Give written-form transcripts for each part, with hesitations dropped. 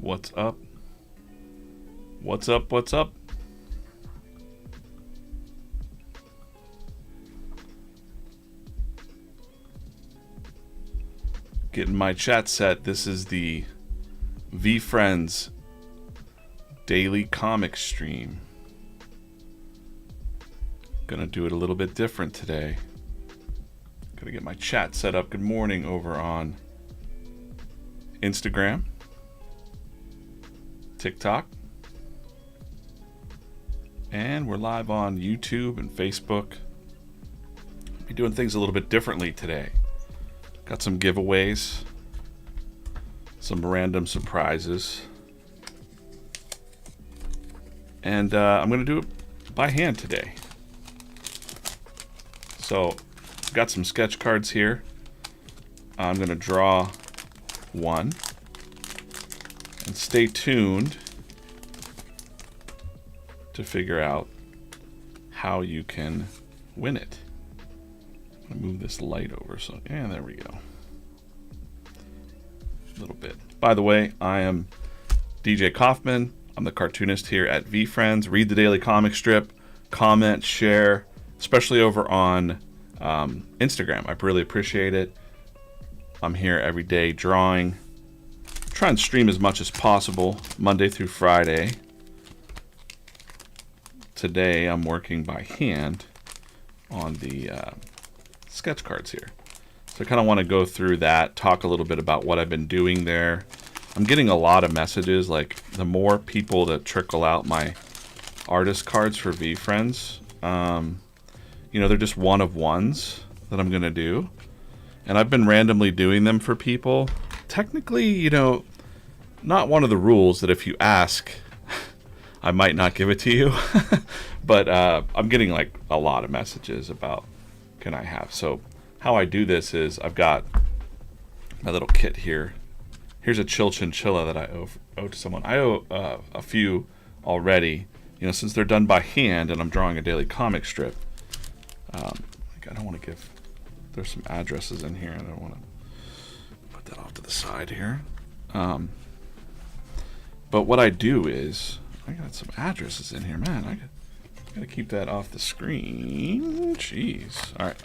What's up? What's up? What's up? Getting my chat set. This is the VeeFriends daily comic stream. Gonna do it a little bit different today. Gonna get my chat set up. Good morning over on Instagram, TikTok, and we're live on YouTube and Facebook. Be doing things a little bit differently today. Got some giveaways, some random surprises, and I'm going to do it by hand today. So, got some sketch cards here. I'm going to draw one, and stay tuned to figure out how you can win it. I'm gonna move this light over, so yeah, there we go. A little bit. By the way, I am DJ Kaufman. I'm the cartoonist here at VeeFriends. Read the daily comic strip, comment, share, especially over on Instagram. I really appreciate it. I'm here every day drawing. Try and stream as much as possible, Monday through Friday. Today I'm working by hand on the sketch cards here. So I kind of want to go through that, talk a little bit about what I've been doing there. I'm getting a lot of messages, like the more people that trickle out my artist cards for VeeFriends, you know, they're just one of ones that I'm going to do. And I've been randomly doing them for people. Technically, you know, not one of the rules that if you ask, I might not give it to you. But I'm getting like a lot of messages about can I have. So how I do this is I've got my little kit here. Here's a chill chinchilla that I owe to someone. I owe a few already, you know, since they're done by hand and I'm drawing a daily comic strip. I don't want to give, there's some addresses in here and I don't want to put that off to the side here. But what I do is, I got some addresses in here, man. I gotta keep that off the screen. Jeez. All right.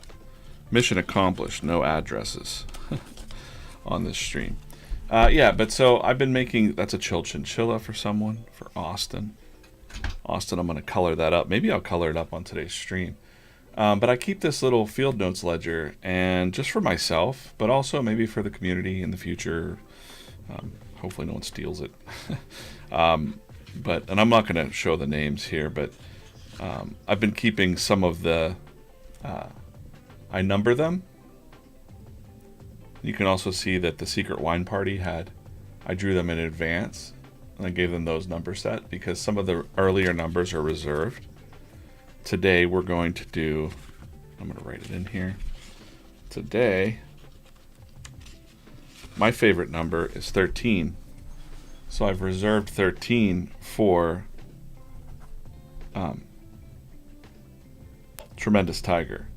Mission accomplished. No addresses on this stream. Yeah, but so I've been making, that's a chill chinchilla for someone, for Austin. Austin, I'm going to color that up. Maybe I'll color it up on today's stream. But I keep this little field notes ledger, and just for myself, but also maybe for the community in the future. Hopefully no one steals it. And I'm not going to show the names here, but I've been keeping some of the, I number them. You can also see that the secret wine party I drew them in advance, and I gave them those number set because some of the earlier numbers are reserved. Today we're going to do, I'm going to write it in here. Today, my favorite number is 13. So I've reserved 13 for Tremendous Tiger.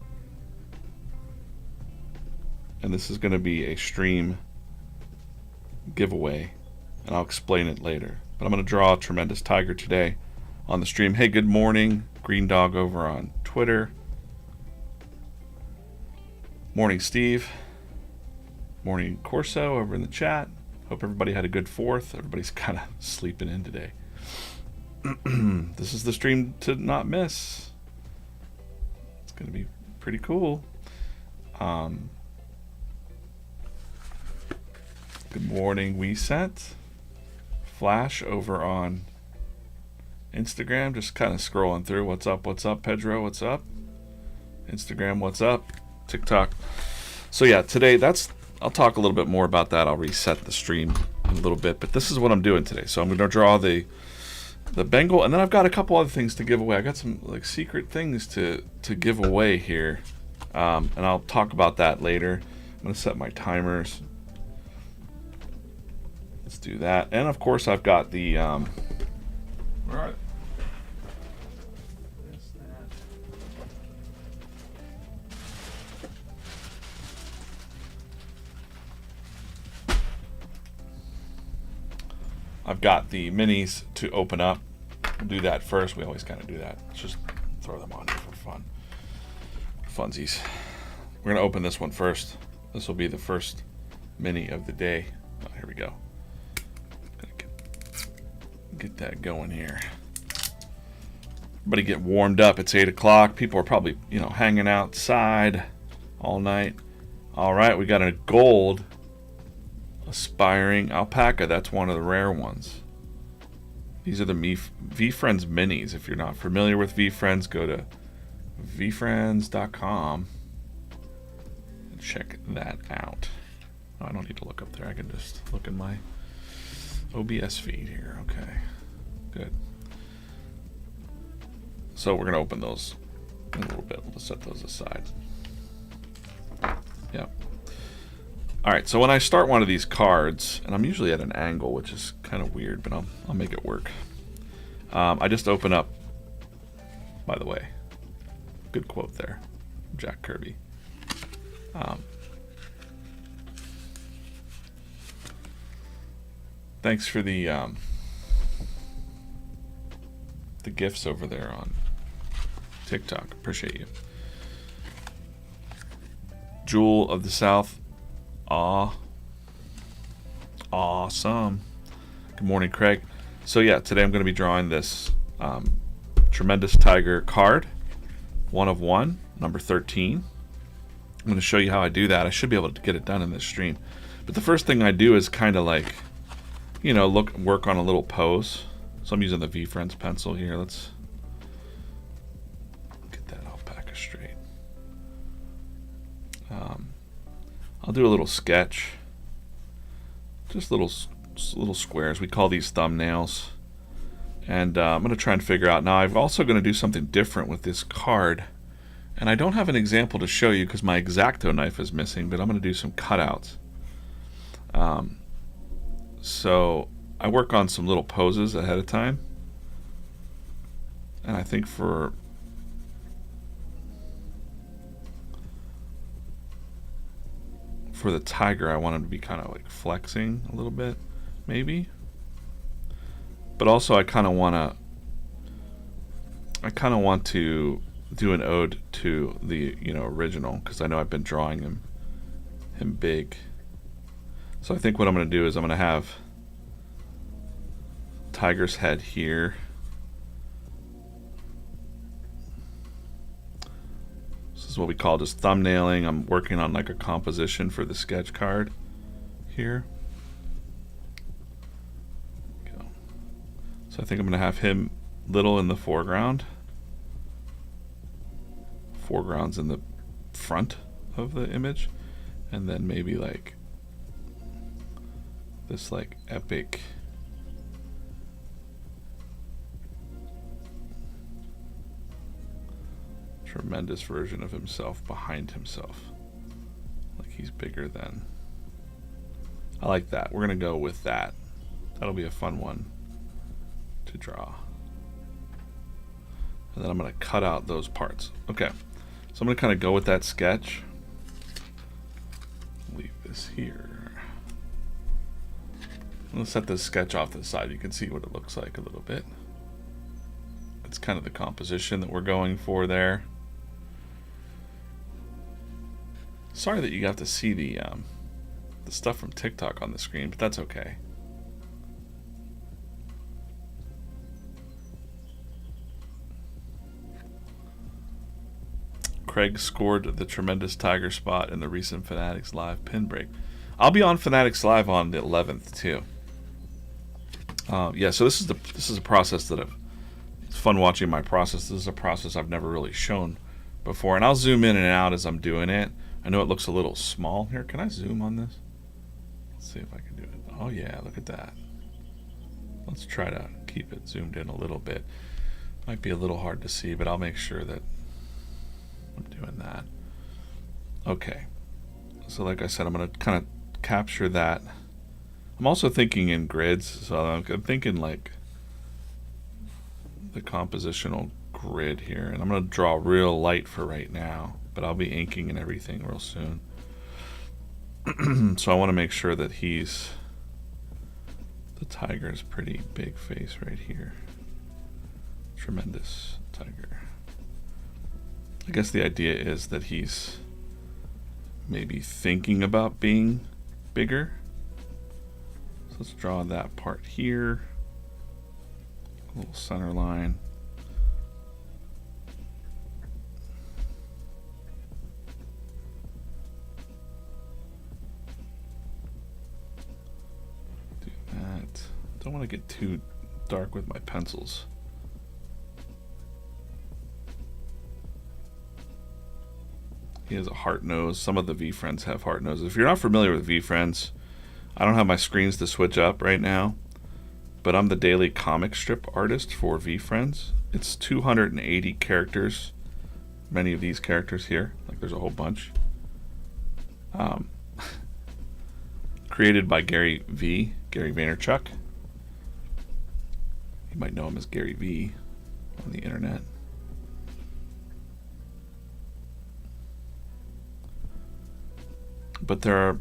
And this is going to be a stream giveaway, and I'll explain it later. But I'm going to draw a Tremendous Tiger today on the stream. Hey, good morning, Green Dog over on Twitter. Morning, Steve. Morning, Corso over in the chat. Hope everybody had a good 4th. Everybody's kind of sleeping in today. This is the stream to not miss. It's going to be pretty cool. Good morning, WeSet. Flash over on Instagram. Just kind of scrolling through. What's up? What's up, Pedro? What's up? Instagram, what's up? TikTok. So yeah, today I'll talk a little bit more about that. I'll reset the stream in a little bit, but this is what I'm doing today. So I'm going to draw the Bengal, and then I've got a couple other things to give away. I got some like secret things to give away here, and I'll talk about that later. I'm going to set my timers. Let's do that, and of course I've got the where are I've got the minis to open up. We'll do that first. We always kind of do that. Let's just throw them on here for fun. Funsies. We're going to open this one first. This will be the first mini of the day. Oh, here we go. Get that going here. Everybody get warmed up. It's 8 o'clock. People are probably, hanging outside all night. All right, we got a gold aspiring alpaca. That's one of the rare ones. These are the VeeFriends minis. If you're not familiar with VeeFriends, go to VeeFriends.com and check that out. Oh, I don't need to look up there. I can just look in my OBS feed here. Okay, good. So we're going to open those in a little bit. We'll just set those aside. Yeah. All right, so when I start one of these cards, and I'm usually at an angle, which is kind of weird, but I'll make it work. I just open up, by the way, good quote there, Jack Kirby. Thanks for the gifts over there on TikTok. Appreciate you. Jewel of the South. Awesome. Good morning, Craig. So yeah, today I'm going to be drawing this Tremendous Tiger card. 1 of 1, number 13. I'm going to show you how I do that. I should be able to get it done in this stream. But the first thing I do is kind of like, work on a little pose. So I'm using the VeeFriends pencil here. Let's get that alpaca straight. I'll do a little sketch. Just little squares. We call these thumbnails. And I'm going to try and figure out. Now I'm also going to do something different with this card. And I don't have an example to show you because my X-Acto knife is missing, but I'm going to do some cutouts. So I work on some little poses ahead of time. And I think for the tiger, I want him to be kind of like flexing a little bit, maybe. But also I kind of want to do an ode to the original, because I know I've been drawing him big. So I think what I'm going to do is I'm going to have tiger's head here. This is what we call just thumbnailing. I'm working on like a composition for the sketch card here. Go. So I think I'm going to have him little in the foreground. Foreground's in the front of the image, and then maybe like this like epic tremendous version of himself behind himself, like he's bigger than. I like that. We're gonna go with that. That'll be a fun one to draw. And then I'm gonna cut out those parts. Okay, so I'm gonna kind of go with that sketch. Leave this here. I'm gonna set this sketch off to the side. You can see what it looks like a little bit. It's kind of the composition that we're going for there. Sorry that you have to see the stuff from TikTok on the screen, but that's okay. Craig scored the tremendous tiger spot in the recent Fanatics Live pin break. I'll be on Fanatics Live on the 11th too. Yeah, so this is a process that it's fun watching my process. This is a process I've never really shown before, and I'll zoom in and out as I'm doing it. I know it looks a little small here. Can I zoom on this? Let's see if I can do it. Oh yeah, look at that. Let's try to keep it zoomed in a little bit. Might be a little hard to see, but I'll make sure that I'm doing that. Okay. So like I said, I'm going to kind of capture that. I'm also thinking in grids, so I'm thinking like the compositional grid here, and I'm going to draw real light for right now, but I'll be inking and everything real soon. So I want to make sure that he's The tiger is pretty big face right here. Tremendous tiger. I guess the idea is that he's maybe thinking about being bigger. So let's draw that part here. A little center line. Do that. Don't want to get too dark with my pencils. He has a heart nose. Some of the VeeFriends have heart noses. If you're not familiar with VeeFriends, I don't have my screens to switch up right now, but I'm the daily comic strip artist for VeeFriends. It's 280 characters. Many of these characters here, like there's a whole bunch. Created by Gary Vaynerchuk. You might know him as Gary V on the internet. But they're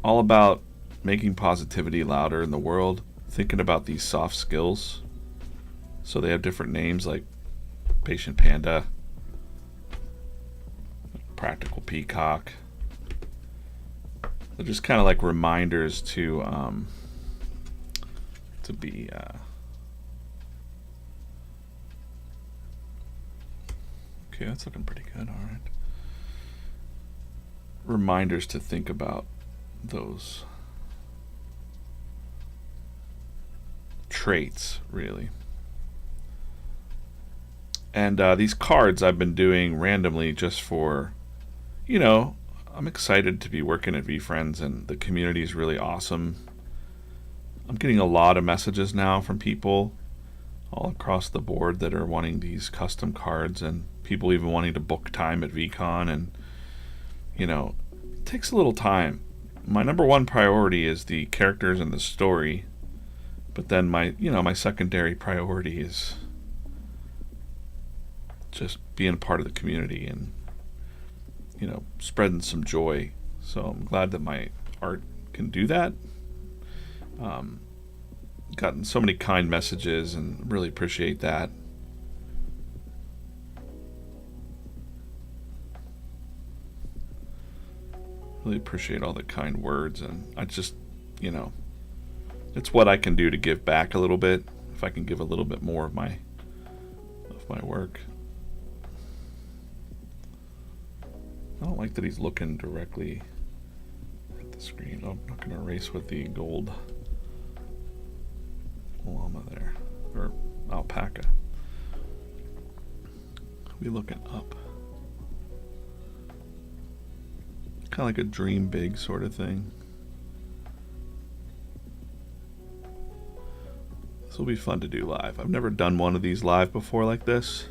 all about making positivity louder in the world, thinking about these soft skills. So they have different names like Patient Panda, Practical Peacock. They're just kind of like reminders to be okay, that's looking pretty good. All right. Reminders to think about those traits, really. And these cards I've been doing randomly just for, you know, I'm excited to be working at VeeFriends, and the community is really awesome. I'm getting a lot of messages now from people all across the board that are wanting these custom cards, and people even wanting to book time at VCon, and you know, it takes a little time. My number one priority is the characters and the story, but then my secondary priority is just being a part of the community and, you know, spreading some joy. So I'm glad that my art can do that. Gotten so many kind messages and really appreciate that. Really appreciate all the kind words, and I just, you know, it's what I can do to give back a little bit. If I can give a little bit more of my work. I don't like that he's looking directly at the screen. Oh, I'm not going to erase with the gold llama there, or alpaca. We looking up. Kind of like a dream big sort of thing. This will be fun to do live. I've never done one of these live before like this,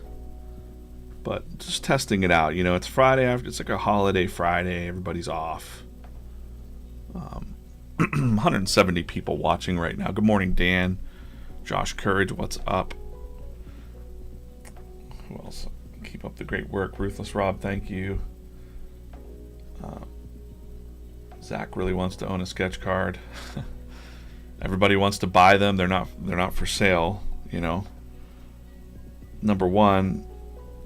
but just testing it out. You know, it's Friday after, it's like a holiday Friday. Everybody's off. 170 people watching right now. Good morning, Dan. Josh Courage, what's up? Who else? Keep up the great work. Ruthless Rob, thank you. Zach really wants to own a sketch card. Everybody wants to buy them. They're not for sale, you know. Number one,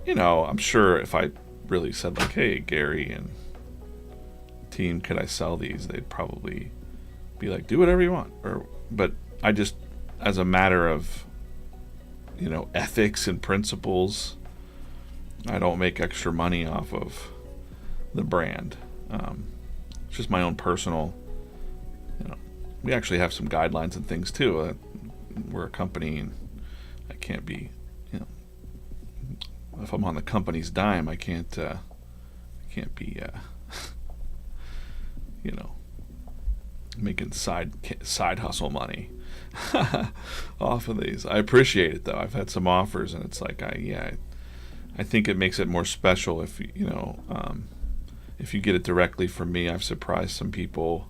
you know, I'm sure if I really said like, hey, Gary and team, could I sell these? They'd probably be like, do whatever you want. But I just, as a matter of, you know, ethics and principles, I don't make extra money off of the brand. It's just my own personal, you know, we actually have some guidelines and things too. We're a company, and I can't be, you know, if I'm on the company's dime, I can't be, you know, making side hustle money off of these. I appreciate it though. I've had some offers, and it's like, I think it makes it more special if, you know, if you get it directly from me. I've surprised some people.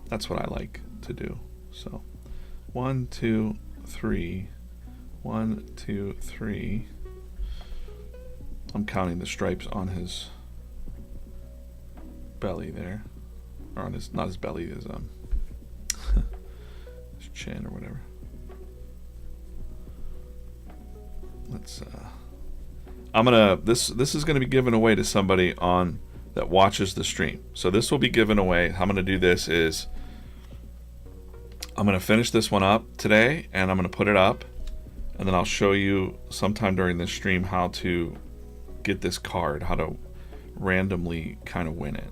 That's what I like to do. So 1, 2, 3, 1, 2, 3. I'm counting the stripes on his belly there, or on his, not his belly, his chin or whatever. Let's this is going to be given away to somebody on that watches the stream. So this will be given away. How I'm going to do this is I'm going to finish this one up today, and I'm going to put it up, and then I'll show you sometime during this stream how to get this card, how to randomly kind of win it.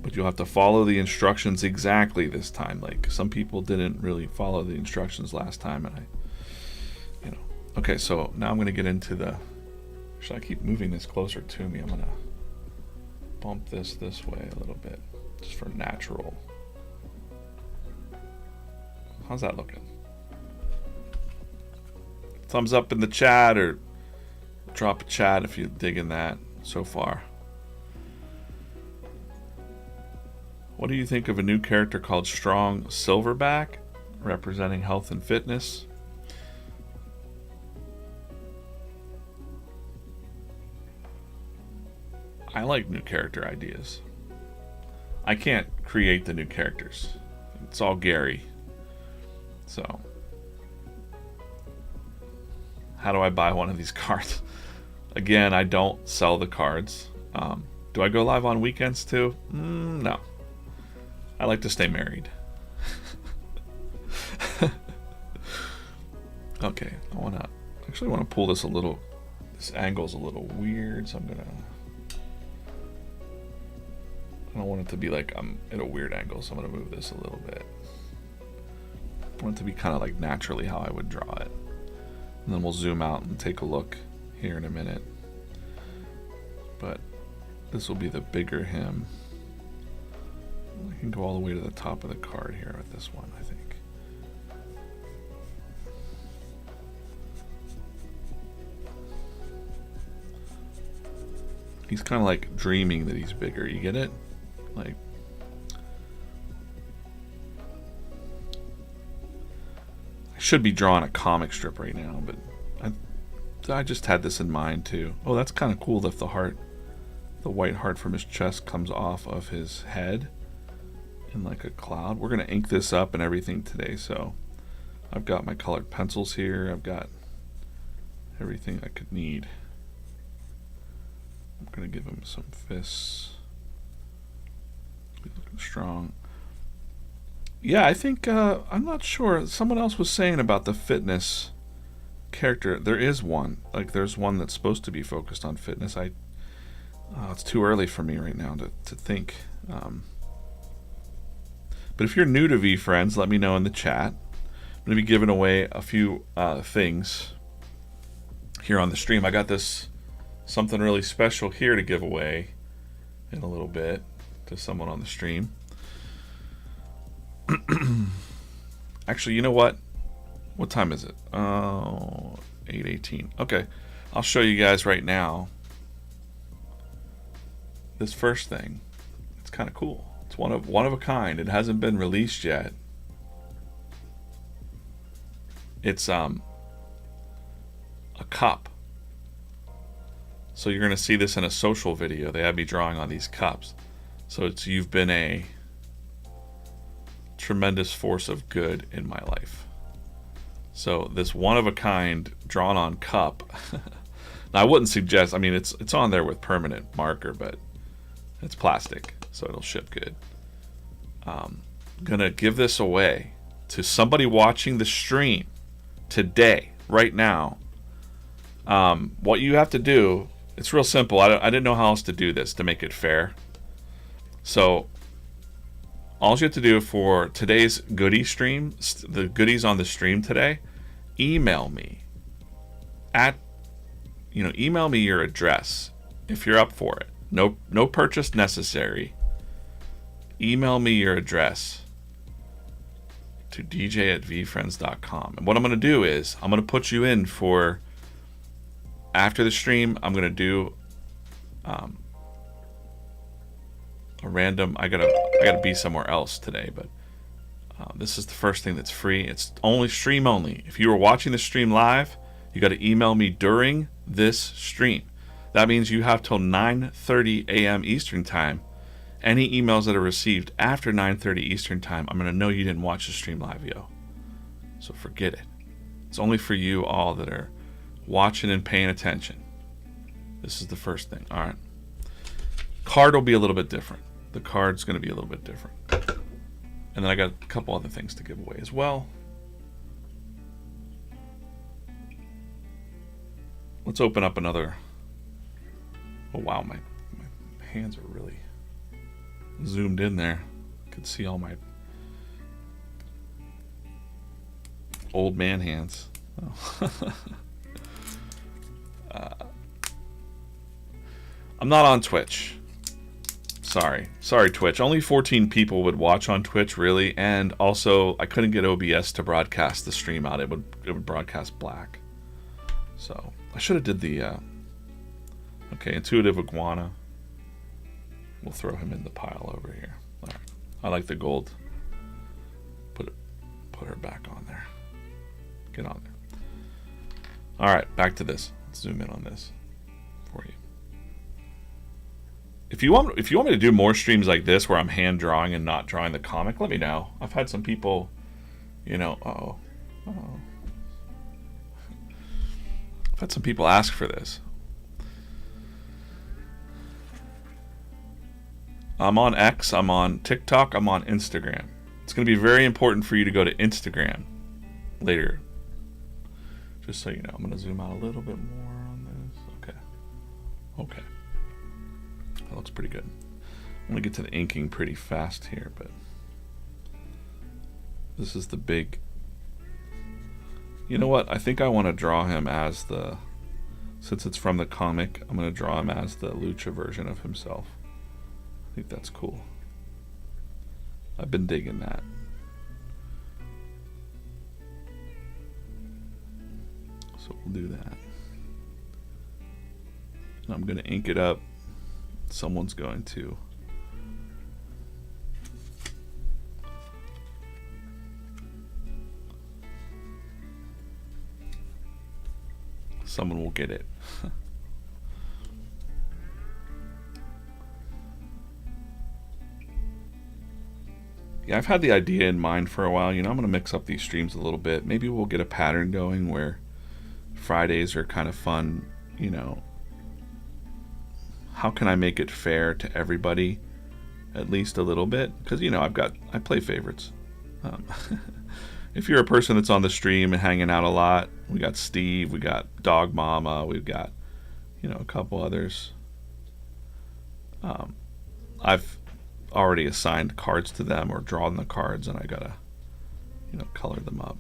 But you'll have to follow the instructions exactly this time. Like, some people didn't really follow the instructions last time, and Okay, so now I'm going to get into the... Should I keep moving this closer to me? I'm going to bump this way a little bit, just for natural. How's that looking? Thumbs up in the chat, or drop a chat if you're digging that so far. What do you think of a new character called Strong Silverback, representing health and fitness? I like new character ideas. I can't create the new characters. It's all Gary. So, how do I buy one of these cards? Again, I don't sell the cards. Do I go live on weekends too? No. I like to stay married. Okay, I actually want to pull this a little. This angle's a little weird, so I don't want it to be like I'm at a weird angle, so I'm going to move this a little bit. I want it to be kind of like naturally how I would draw it. And then we'll zoom out and take a look here in a minute. But this will be the bigger him. I can go all the way to the top of the card here with this one, I think. He's kind of like dreaming that he's bigger. You get it? Like, I should be drawing a comic strip right now, but I just had this in mind too. Oh, that's kind of cool if the white heart from his chest comes off of his head in like a cloud. We're gonna ink this up and everything today, so I've got my colored pencils here. I've got everything I could need. I'm gonna give him some fists. He's looking strong. Yeah, I think I'm not sure. Someone else was saying about the fitness character. There is one. Like, there's one that's supposed to be focused on fitness. It's too early for me right now to think. But if you're new to VeeFriends, let me know in the chat. I'm going to be giving away a few things here on the stream. I got something really special here to give away in a little bit to someone on the stream. Actually, you know what? What time is it? Oh, 8:18. Okay, I'll show you guys right now. This first thing, it's kind of cool. It's one of a kind. It hasn't been released yet. It's a cup. So you're gonna see this in a social video. They have me drawing on these cups. So you've been a tremendous force of good in my life. So this one of a kind drawn on cup. Now I wouldn't suggest. I mean, it's on there with permanent marker, but it's plastic, so it'll ship good. I'm gonna give this away to somebody watching the stream today, right now. What you have to do, it's real simple. I didn't know how else to do this to make it fair. So all you have to do for today's goodie stream, the goodies on the stream today, email me email me your address if you're up for it. No purchase necessary. Email me your address to dj@veefriends.com. And what I'm going to do is I'm going to put you in for, after the stream, I'm going to do a random, I gotta be somewhere else today, but this is the first thing that's free. It's only stream only. If you were watching the stream live, you got to email me during this stream. That means you have till 9:30 a.m. Eastern time, any emails that are received after 9:30 Eastern time, I'm going to know you didn't watch the stream live, yo. So forget it. It's only for you all that are watching and paying attention. This is the first thing. All right. Card will be a little bit different. The card's going to be a little bit different. And then I got a couple other things to give away as well. Let's open up another. Oh wow, my hands are really zoomed in there. You can see all my old man hands. Oh. I'm not on Twitch. Sorry Twitch. Only 14 people would watch on Twitch, really, and also I couldn't get OBS to broadcast the stream out. It would broadcast black. So I should have did the okay, Intuitive Iguana. We'll throw him in the pile over here. All right. I like the gold. Put her back on there. Get on there. All right, back to this. Let's zoom in on this for you. If you want me to do more streams like this where I'm hand drawing and not drawing the comic, let me know. I've had some people, you know, I've had some people ask for this. I'm on X, I'm on TikTok, I'm on Instagram. It's going to be very important for you to go to Instagram later. Just so you know, I'm going to zoom out a little bit more on this. Okay. That looks pretty good. I'm going to get to the inking pretty fast here, but this is the big... You know what? I think I want to draw him as the... Since it's from the comic, I'm going to draw him as the Lucha version of himself. I think that's cool. I've been digging that. So we'll do that. And I'm going to ink it up. Someone's going to someone will get it. Yeah, I've had the idea in mind for a while. You know, I'm going to mix up these streams a little bit. Maybe we'll get a pattern going where Fridays are kind of fun, you know. How can I make it fair to everybody, at least a little bit? Because, you know, I play favorites. If you're a person that's on the stream and hanging out a lot, we got Steve, we got Dog Mama, we've got, you know, a couple others. I've already assigned cards to them or drawn the cards, and I gotta, you know, color them up.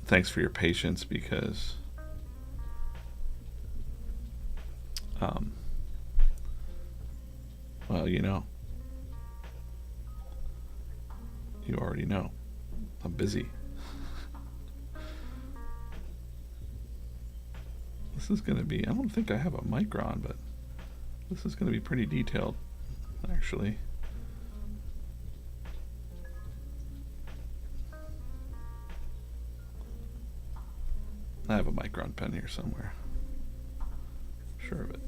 Thanks for your patience, because well, you know, you already know I'm busy. This is gonna be, I don't think I have a micron, but this is gonna be pretty detailed, actually. I have a micron pen here somewhere. Sure of it.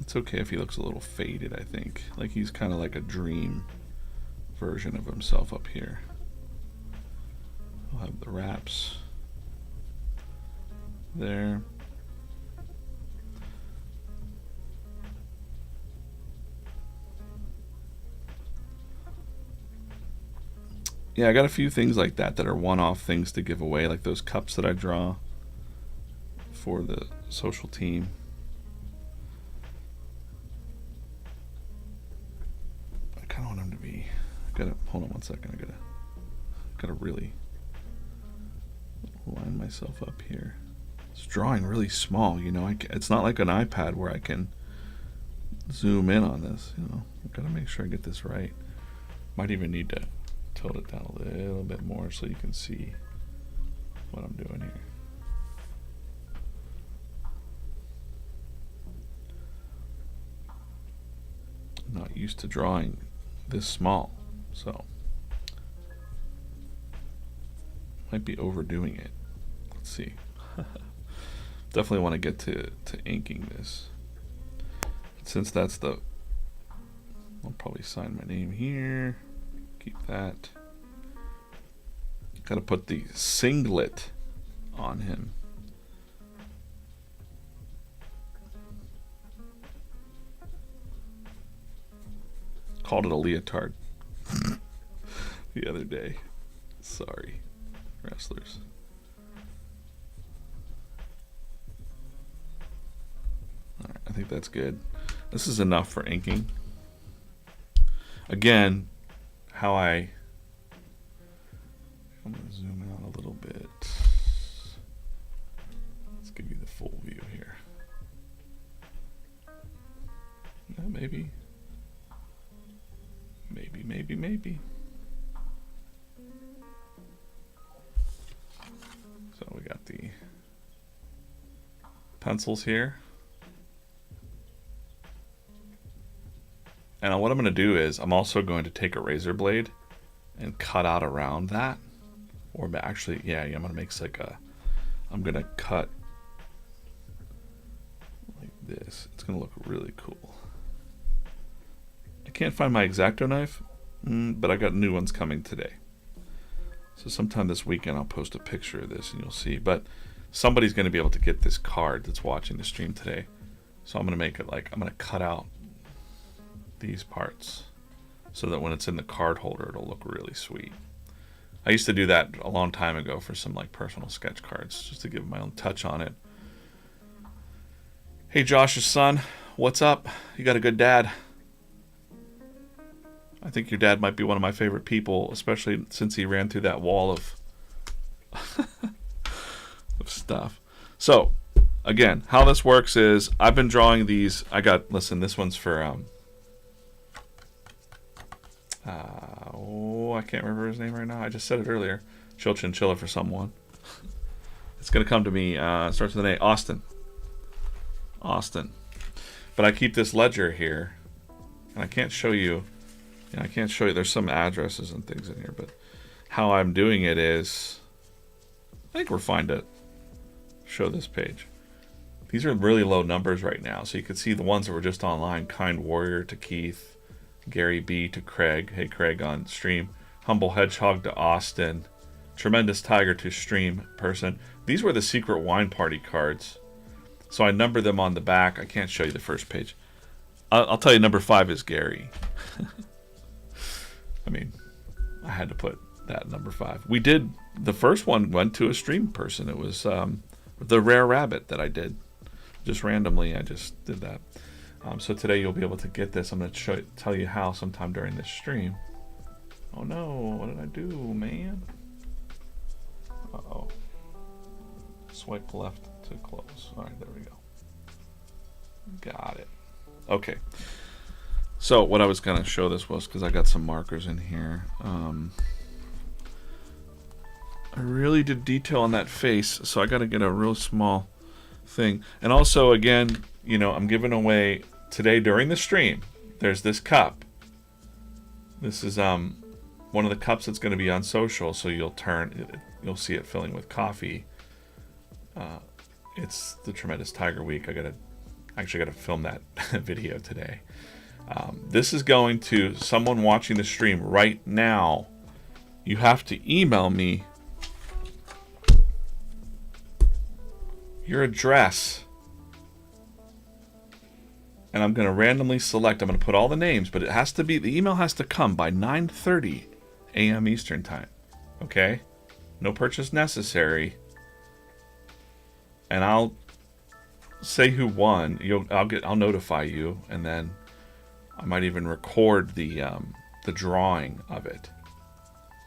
It's okay if he looks a little faded, I think. Like he's kind of like a dream version of himself up here. We'll have the wraps there. Yeah, I got a few things like that that are one-off things to give away, like those cups that I draw for the social team. I kind of want him to be. Hold on one second. I gotta really line myself up here. It's drawing really small, you know. It's not like an iPad where I can zoom in on this. You know, I gotta make sure I get this right. Might even need to tilt it down a little bit more so you can see what I'm doing here. I'm not used to drawing this small, so might be overdoing it. Let's see. Definitely want to get to inking this. Since that's the... I'll probably sign my name here. Keep that. Gotta put the singlet on him. Called it a leotard the other day. Sorry, wrestlers. Alright, I think that's good. This is enough for inking. Again, I'm going to zoom out a little bit. Let's give you the full view here. Yeah, maybe. So we got the pencils here. And what I'm going to do is I'm also going to take a razor blade and cut out around that. Or actually, yeah, I'm going to make like I'm going to cut like this. It's going to look really cool. I can't find my X-Acto knife, but I got new ones coming today. So sometime this weekend I'll post a picture of this and you'll see. But somebody's going to be able to get this card that's watching the stream today. So I'm going to make it like, I'm going to cut out these parts so that when it's in the card holder it'll look really sweet. I used to do that a long time ago for some like personal sketch cards, just to give my own touch on it. Hey Josh's son, what's up? You got a good dad. I think your dad might be one of my favorite people, especially since he ran through that wall of of stuff. So again, how this works is I've been drawing these. Listen, this one's for I can't remember his name right now. I just said it earlier. Chill Chinchilla for someone. It's gonna come to me. Starts with an A. Austin. But I keep this ledger here, and I can't show you. I can't show you. There's some addresses and things in here, but how I'm doing it is, I think we're fine to show this page. These are really low numbers right now, so you can see the ones that were just online. Kind Warrior to Keith, Gary B to Craig. Hey Craig on stream. Humble Hedgehog to Austin. Tremendous Tiger to stream person. These were the secret wine party cards. So I number them on the back. I can't show you the first page. I'll tell you number 5 is Gary. I mean, I had to put that number 5. We did, the first one went to a stream person. It was the Rare Rabbit that I did. Just randomly, I just did that. So today you'll be able to get this. I'm going to tell you how sometime during this stream. Oh no, what did I do, man? Uh-oh. Swipe left to close. All right, there we go. Got it. Okay. So what I was going to show this was, because I got some markers in here. I really did detail on that face, so I got to get a real small thing. And also, again, I'm giving away today during the stream. There's this cup. This is one of the cups that's going to be on social, so you'll see it filling with coffee. It's the Tremendous Tiger Week. I actually got to film that video today. This is going to someone watching the stream right now. You have to email me your address, and I'm going to randomly select. I'm going to put all the names, but the email has to come by 9:30 a.m. Eastern time. Okay? No purchase necessary. And I'll say who won. I'll notify you, and then I might even record the drawing of it,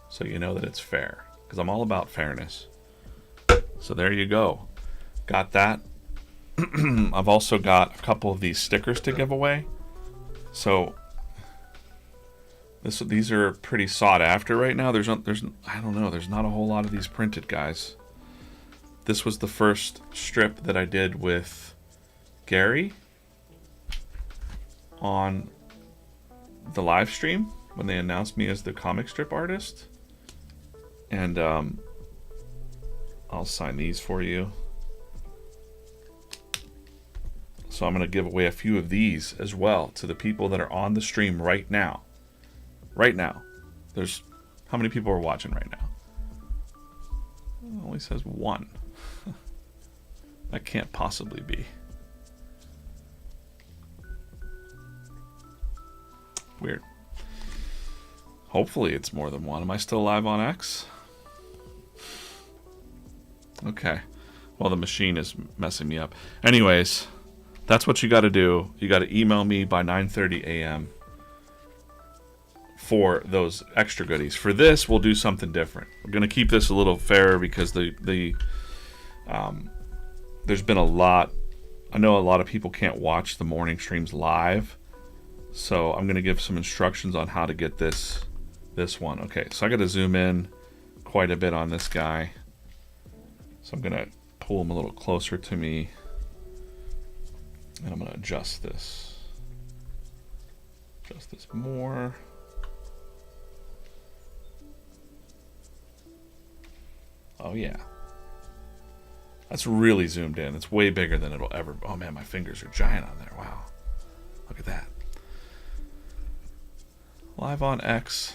so you know that it's fair, because I'm all about fairness. So there you go. Got that. I've also got a couple of these stickers to give away. So these are pretty sought after right now. I don't know. There's not a whole lot of these printed, guys. This was the first strip that I did with Gary on the live stream when they announced me as the comic strip artist. And I'll sign these for you. So I'm going to give away a few of these as well to the people that are on the stream right now. Right now. There's, how many people are watching right now? It only says 1. That can't possibly be. Weird. Hopefully it's more than 1. Am I still live on X? Okay. Well, the machine is messing me up. Anyways, that's what you got to do. You got to email me by 9:30 a.m. for those extra goodies. For this, we'll do something different. We're going to keep this a little fairer because there's been a lot. I know a lot of people can't watch the morning streams live, so I'm going to give some instructions on how to get this one. Okay, so I got to zoom in quite a bit on this guy. So I'm going to pull him a little closer to me, and I'm going to adjust this. Adjust this more. Oh yeah. That's really zoomed in. It's way bigger than it'll ever. Oh man, my fingers are giant on there. Wow. Look at that. Live on X.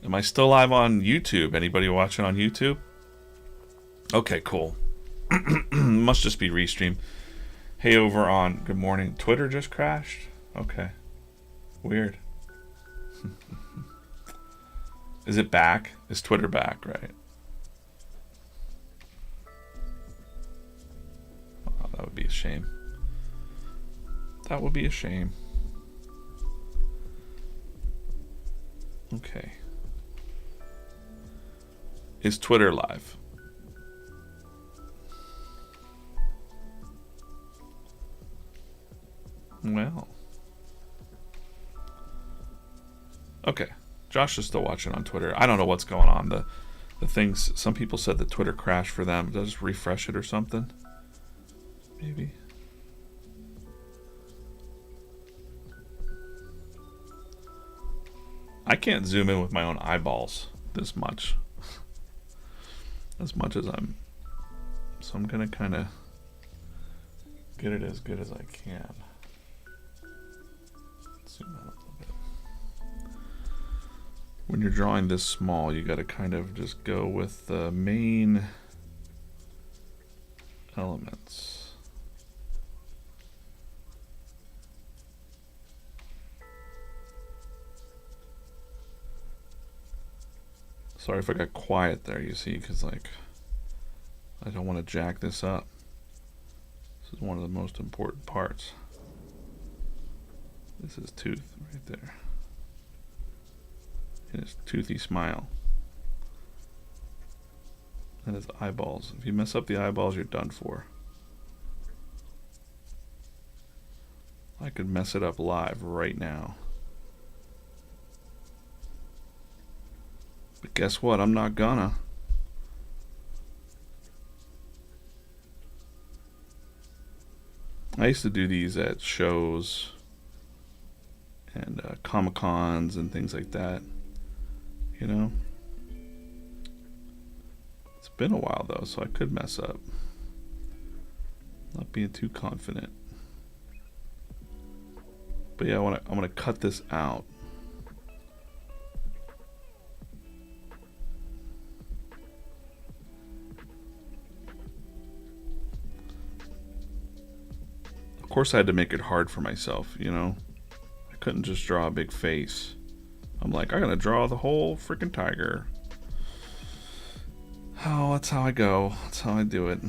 Am I still live on YouTube? Anybody watching on YouTube? Okay, cool. Must just be restream. Hey, over on Good Morning. Twitter just crashed? Okay. Weird. Is it back? Is Twitter back, right? Oh, that would be a shame. That would be a shame. Okay. Is Twitter live? Well. Okay. Josh is still watching on Twitter. I don't know what's going on. The things, some people said that Twitter crashed for them. Does just refresh it or something? Maybe. I can't zoom in with my own eyeballs this much. As much as I'm. So I'm going to kind of get it as good as I can. Zoom out a little bit. When you're drawing this small, you got to kind of just go with the main elements. Sorry if I got quiet there, you see, because like I don't want to jack this up. This is one of the most important parts. This is tooth right there. His toothy smile. And his eyeballs. If you mess up the eyeballs, you're done for. I could mess it up live right now. But guess what? I'm not gonna. I used to do these at shows and Comic-Cons and things like that. You know? It's been a while though, so I could mess up. Not being too confident. But yeah, I'm gonna cut this out. Of course I had to make it hard for myself, you know? I couldn't just draw a big face. I'm like, I'm gonna draw the whole freaking tiger. Oh, that's how I go. That's how I do it.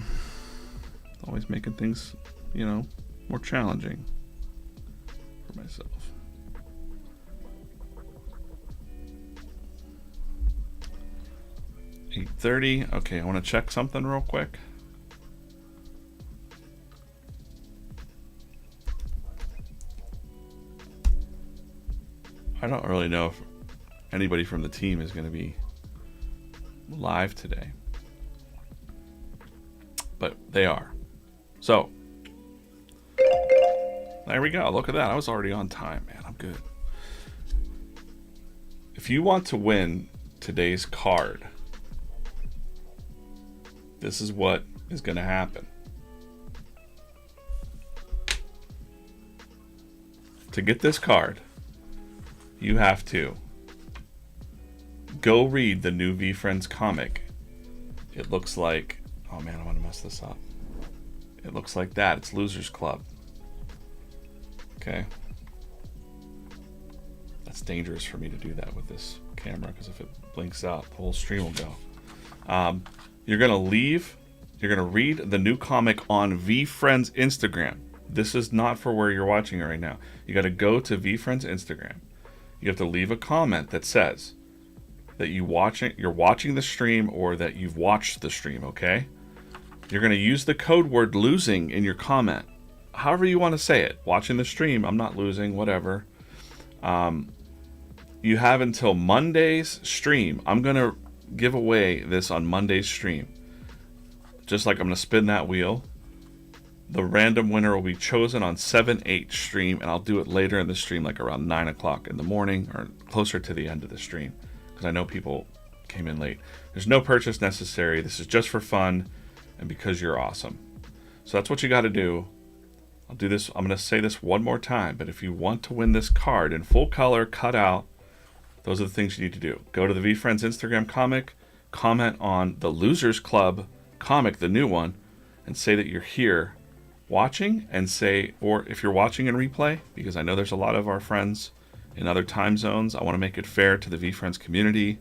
Always making things, you know, more challenging for myself. $8:30. Okay, I want to check something real quick. I don't really know if anybody from the team is going to be live today, but they are. So there we go. Look at that. I was already on time, man. I'm good. If you want to win today's card, this is what is going to happen. to get this card, you have to go read the new VeeFriends comic. It looks like, oh man, I'm gonna mess this up. It looks like that. It's Losers Club. Okay. That's dangerous for me to do that with this camera, because if it blinks out, the whole stream will go. You're gonna read the new comic on VeeFriends Instagram. This is not for where you're watching it right now. You gotta go to VeeFriends Instagram. You have to leave a comment that says that you're watching the stream, or that you've watched the stream, okay? You're gonna use the code word losing in your comment. However you want to say it. Watching the stream, I'm not losing, whatever. You have until Monday's stream. I'm going to give away this on Monday's stream. Just like I'm going to spin that wheel. The random winner will be chosen on 7/8 stream, and I'll do it later in the stream, like around 9 o'clock in the morning, or closer to the end of the stream, because I know people came in late. There's no purchase necessary. This is just for fun and because you're awesome. So that's what you got to do. I'll do this. I'm going to say this one more time, but if you want to win this card in full color, cut out, those are the things you need to do. Go to the VeeFriends Instagram comic, comment on the Losers Club comic, the new one, and say that you're here watching, and say, or if you're watching in replay, because I know there's a lot of our friends in other time zones. I want to make it fair to the VeeFriends community.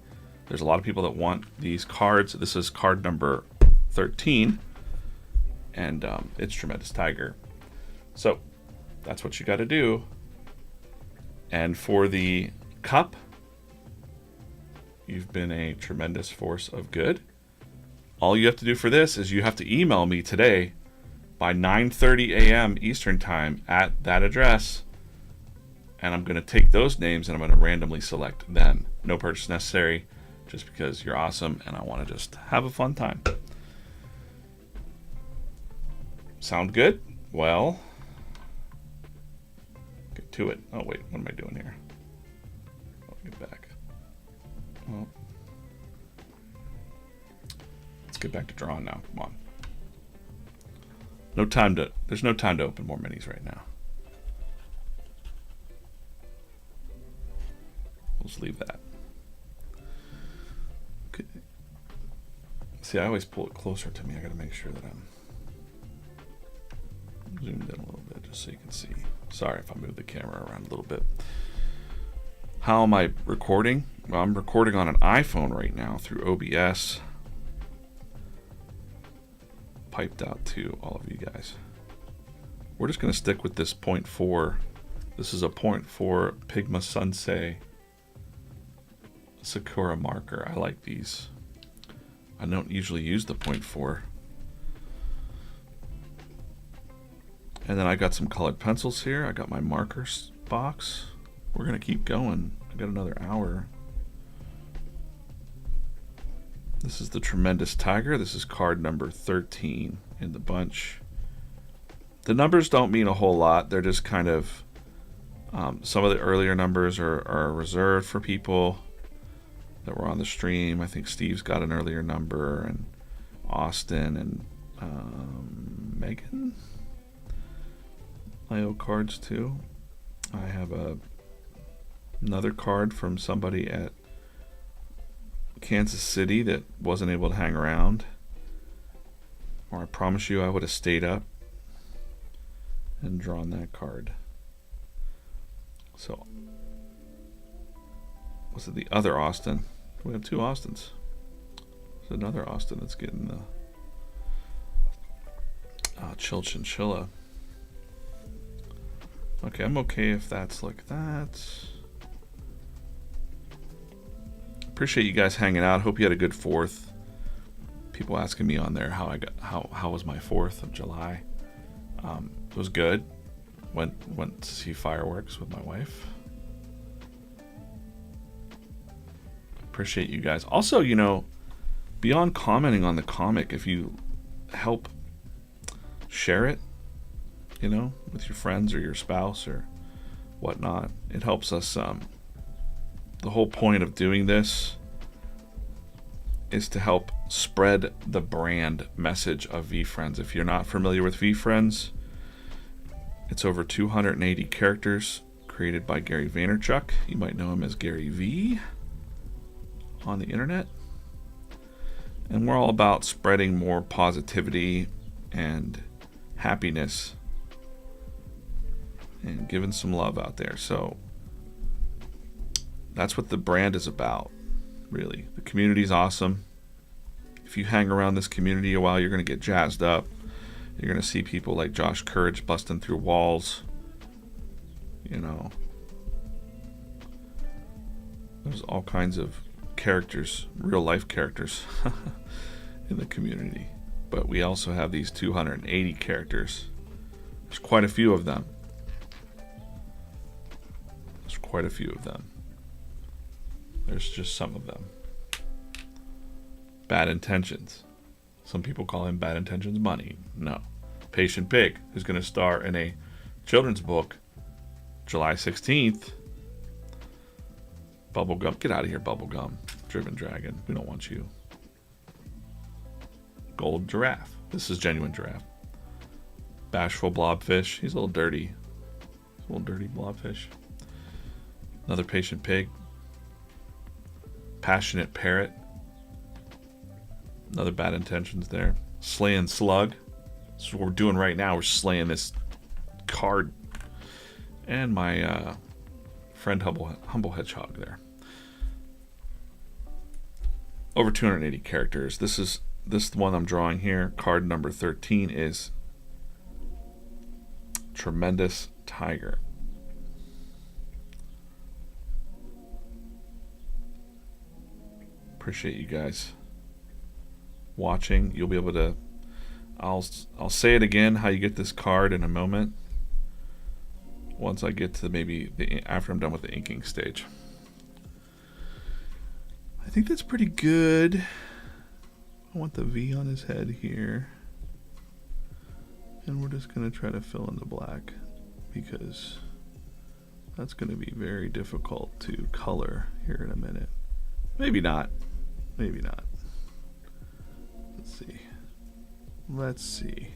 There's a lot of people that want these cards. This is card number 13, and it's Tremendous Tiger. So that's what you got to do. And for the cup, you've been a tremendous force of good. All you have to do for this is you have to email me today by 9:30 a.m. Eastern time at that address, and I'm going to take those names and I'm going to randomly select them. No purchase necessary, just because you're awesome and I want to just have a fun time. Sound good? Well, get to it. Oh wait, what am I doing here? Let me get back. Well, let's get back to drawing now. Come on. There's no time to open more minis right now. We'll just leave that. Okay. See, I always pull it closer to me. I gotta make sure that I'm zoomed in a little bit just so you can see. Sorry if I move the camera around a little bit. How am I recording? Well, I'm recording on an iPhone right now through OBS. Piped out to all of you guys. We're just going to stick with this 0.4. This is a 0.4 Pigma Sensei Sakura marker. I like these. I don't usually use the 0.4. And then I got some colored pencils here. I got my markers box. We're going to keep going. I got another hour. This is the Tremendous Tiger. This is card number 13 in the bunch. The numbers don't mean a whole lot. They're just kind of, some of the earlier numbers are reserved for people that were on the stream. I think Steve's got an earlier number, and Austin and Megan. I owe cards too. I have another card from somebody at Kansas City that wasn't able to hang around, or I promise you I would have stayed up and drawn that card. So was it the other Austin? We have two Austins. There's another Austin that's getting the Chill Chinchilla. Okay, I'm okay if that's like that. Appreciate you guys hanging out. Hope you had a good 4th. People asking me on there how was my 4th of July. It was good. Went to see fireworks with my wife. Appreciate you guys. Also, you know, beyond commenting on the comic, if you help share it, you know, with your friends or your spouse or whatnot, it helps us. The whole point of doing this is to help spread the brand message of VeeFriends. If you're not familiar with VeeFriends, it's over 280 characters created by Gary Vaynerchuk. You might know him as Gary V on the internet. And we're all about spreading more positivity and happiness and giving some love out there. So that's what the brand is about, really. The community's awesome. If you hang around this community a while, you're going to get jazzed up. You're going to see people like Josh Courage busting through walls. You know, there's all kinds of characters, real life characters in the community. But we also have these 280 characters. There's quite a few of them. There's just some of them. Bad Intentions. Some people call him Bad Intentions Money. No. Patient Pig, who's going to star in a children's book July 16th. Bubblegum. Get out of here, Bubblegum. Driven Dragon. We don't want you. Gold Giraffe. This is Genuine Giraffe. Bashful Blobfish. He's a little dirty. Blobfish. Another Patient Pig. Passionate Parrot. Another Bad Intentions there. Slaying Slug. That's what we're doing right now. We're slaying this card. And my friend Humble Hedgehog there. Over 280 characters. This one I'm drawing here. Card number 13 is Tremendous Tiger. Appreciate you guys watching. You'll be able to, I'll say it again how you get this card in a moment, once I get to after I'm done with the inking stage. I think that's pretty good. I want the V on his head here, and we're just going to try to fill in the black because that's going to be very difficult to color here in a minute. Maybe not. Let's see.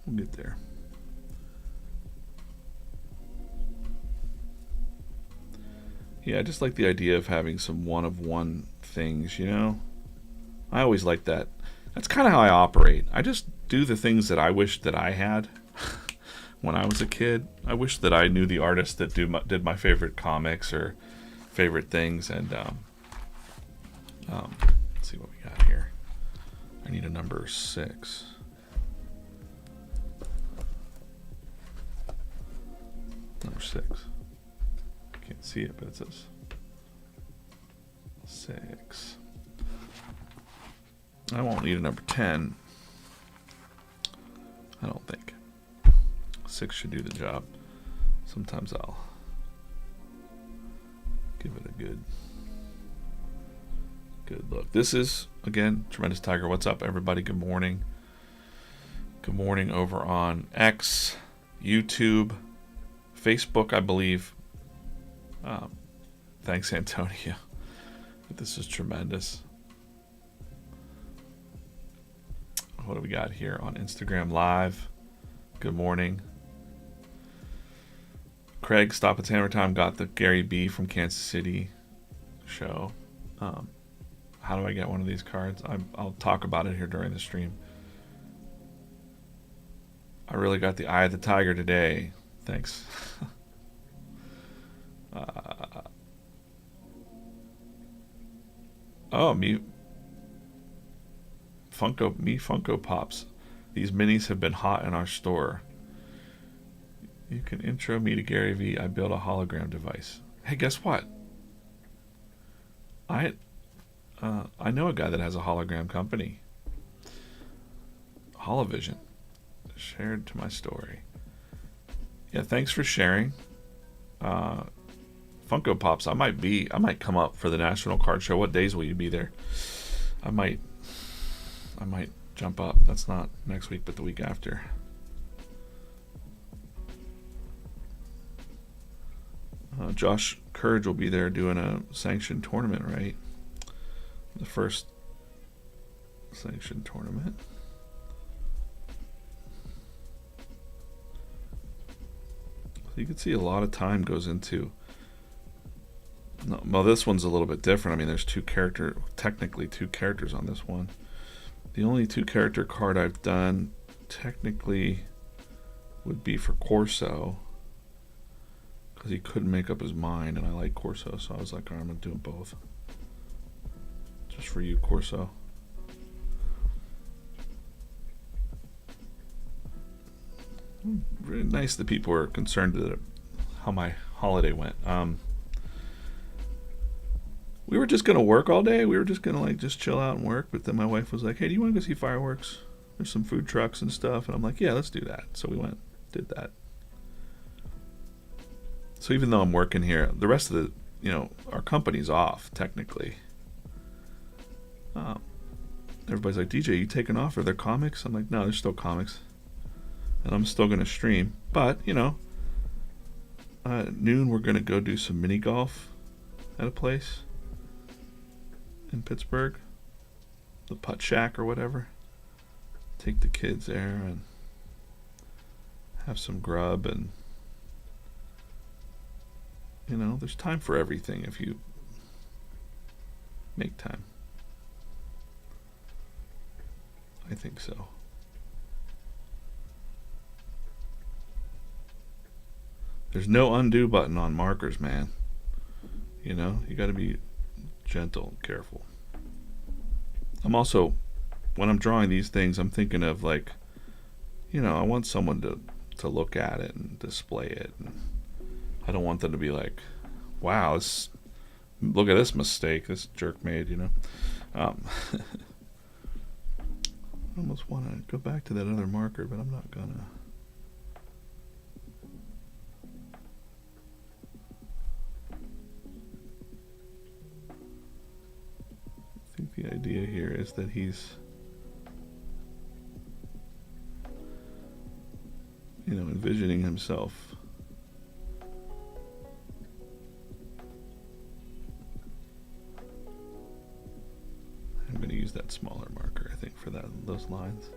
We'll get there. Yeah, I just like the idea of having some one-of-one things, you know? I always like that. That's kind of how I operate. I just do the things that I wish that I had when I was a kid. I wish that I knew the artists that did my favorite comics or favorite things. And let's see what we got here. I need a number 6. Number 6. Can't see it, but it says 6. I won't need a number 10. I don't think. 6 should do the job. Sometimes I'll give it a good look. This is, again, Tremendous Tiger. What's up, everybody? Good morning. Good morning over on X, YouTube, Facebook, I believe. Thanks, Antonio. This is tremendous. What do we got here on Instagram Live? Good morning. Craig, Stop at Hammer Time, got the Gary B from Kansas City show. How do I get one of these cards? I'll talk about it here during the stream. I really got the Eye of the Tiger today. Thanks. Funko Pops. These minis have been hot in our store. You can intro me to Gary V. I built a hologram device. Hey, guess what? I know a guy that has a hologram company. Holovision. Shared to my story. Yeah, thanks for sharing. Funko Pops. I might come up for the National Card Show. What days will you be there? I might jump up. That's not next week, but the week after. Josh Courage will be there doing a sanctioned tournament, right? The first sanctioned tournament. you can see a lot of time goes into. No, well, this one's a little bit different. I mean, there's technically two characters on this one. The only 2-character card I've done technically would be for Corso, because he couldn't make up his mind, and I like Corso, so I was like, all right, I'm gonna do them both. Just for you, Corso. Really nice that people were concerned that how my holiday went. We were just gonna work all day. We were just gonna just chill out and work. But then my wife was like, "Hey, do you want to go see fireworks? There's some food trucks and stuff." And I'm like, "Yeah, let's do that." So we went, did that. So even though I'm working here, the rest of our company's off technically. Everybody's like, "DJ, you taking off? Are there comics?" I'm like, "No, there's still comics, and I'm still gonna stream." But noon we're gonna go do some mini golf at a place in Pittsburgh, the Putt Shack or whatever. Take the kids there and have some grub, and there's time for everything if you make time. I think so. There's no undo button on markers, man. You got to be gentle and careful. I'm also, when I'm drawing these things, I'm thinking of I want someone to look at it and display it. And I don't want them to be like, "Wow, look at this mistake this jerk made," I almost want to go back to that other marker, but I'm not gonna. I think the idea here is that he's envisioning himself I'm going to use that smaller marker, I think, for those lines.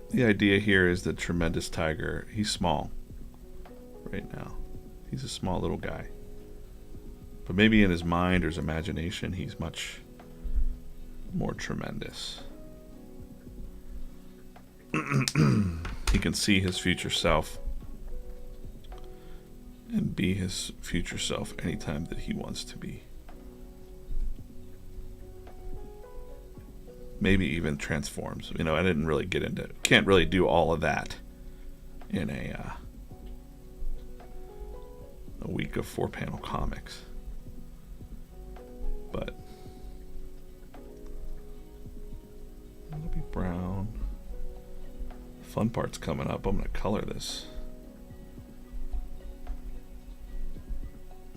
The idea here is that Tremendous Tiger, he's small right now. He's a small little guy. But maybe in his mind or his imagination, he's much more tremendous. He can see his future self and be his future self anytime that he wants to be. Maybe even transforms. I didn't really get into it. Can't really do all of that in a week of 4-panel comics. But it'll be brown. The fun part's coming up. I'm going to color this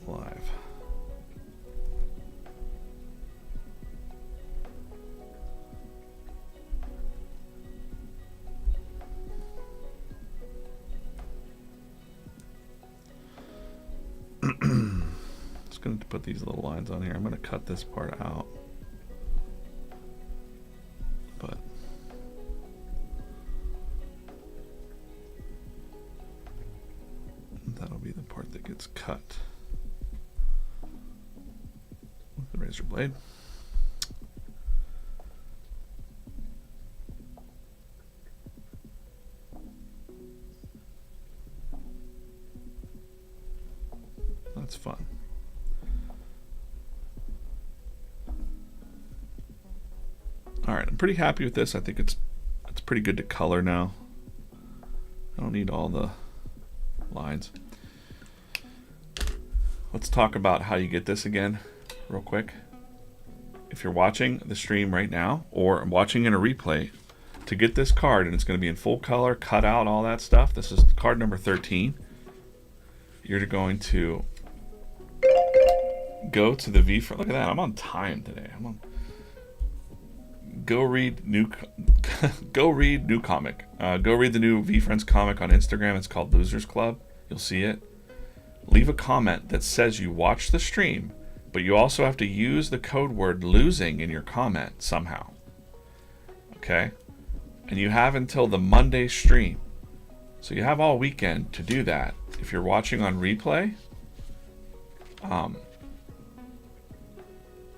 live. Just going to put these little lines on here. I'm going to cut this part out. But that'll be the part that gets cut with the razor blade. That's fun. All right, I'm pretty happy with this. I think it's pretty good to color now. I don't need all the lines. Let's talk about how you get this again real quick. If you're watching the stream right now or watching in a replay, to get this card, and it's going to be in full color, cut out, all that stuff. This is card number 13. You're going to go to the VeeFriends. Look at that! I'm on time today. Go read new comic. Go read the new VeeFriends comic on Instagram. It's called Losers Club. You'll see it. Leave a comment that says you watched the stream, But you also have to use the code word losing in your comment somehow. Okay? And you have until the Monday stream. So you have all weekend to do that. If you're watching on replay, and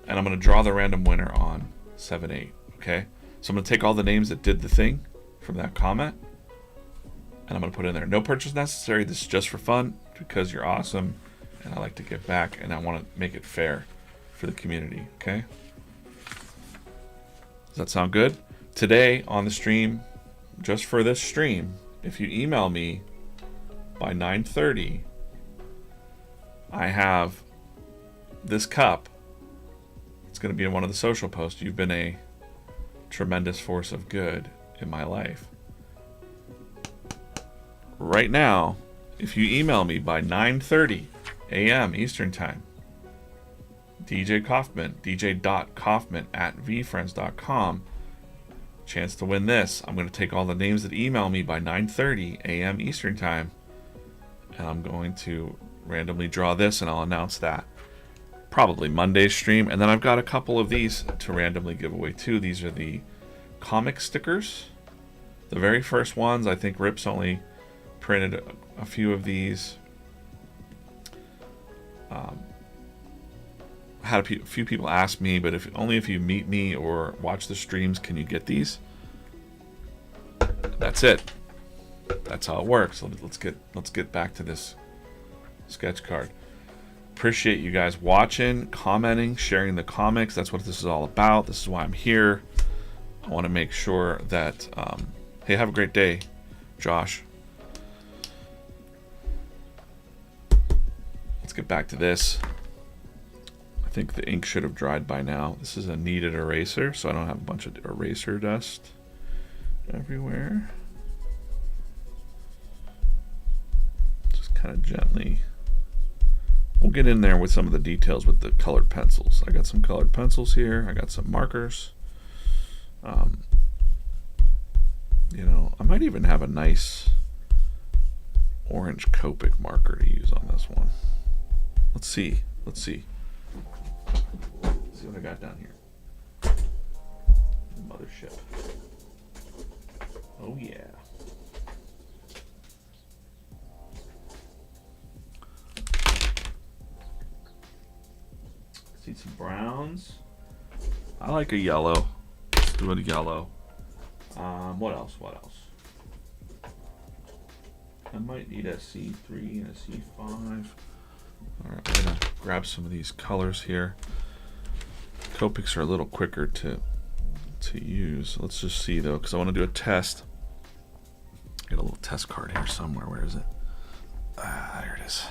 I'm going to draw the random winner on 7/8. Okay? So I'm going to take all the names that did the thing from that comment, and I'm going to put in there. No purchase necessary. This is just for fun because you're awesome, and I like to give back, and I want to make it fair for the community. Okay? Does that sound good? Today on the stream, just for this stream, if you email me by 9:30, I have this cup. It's going to be in one of the social posts. You've been a tremendous force of good in my life. Right now, if you email me by 9:30 a.m. Eastern Time, DJ Kaufman, dj.kaufman@VeeFriends.com, chance to win this. I'm going to take all the names that email me by 9:30 a.m. Eastern Time, and I'm going to randomly draw this, and I'll announce that probably Monday's stream. And then I've got a couple of these to randomly give away too. These are the comic stickers. The very first ones, I think Rips only printed a few of these. Had a few people ask me, but only if you meet me or watch the streams can you get these. That's it. That's how it works. Let's get back to this sketch card. Appreciate you guys watching, commenting, sharing the comics. That's what this is all about. This is why I'm here. I want to make sure that hey, have a great day, Josh. Let's get back to this. I think the ink should have dried by now. This is a kneaded eraser, so I don't have a bunch of eraser dust everywhere. Just kind of gently. We'll get in there with some of the details with the colored pencils. I got some colored pencils here. I got some markers. You know, I might even have a nice orange Copic marker to use on this one. Let's see. Let's see. Let's see what I got down here. Mothership. Oh yeah. See some browns. I like a yellow. Let's do a yellow. What else? What else? I might need a C3 and a C5. Alright, I'm gonna grab some of these colors here. Copics are a little quicker to use. Let's just see though, because I want to do a test. I got a little test card here somewhere. Where is it? There it is.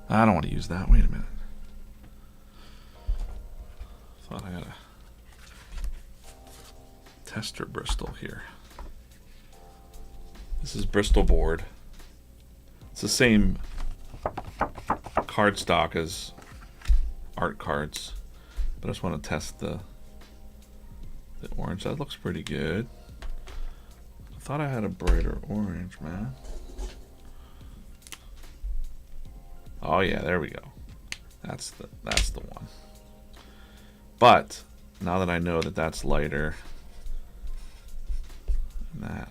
I don't want to use that. Wait a minute. Thought I had a tester Bristol here. This is Bristol board. It's the same cardstock as art cards, but I just want to test the orange. That looks pretty good. I thought I had a brighter orange, man. Oh yeah, there we go. That's the one. But now that I know that that's lighter than that,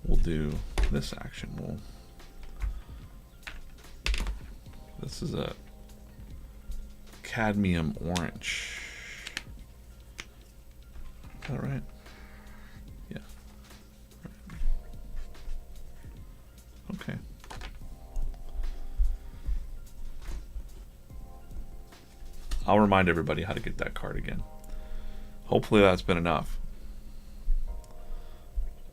we'll do this action. This is a cadmium orange. Is that right? Yeah. Okay. I'll remind everybody how to get that card again. Hopefully that's been enough.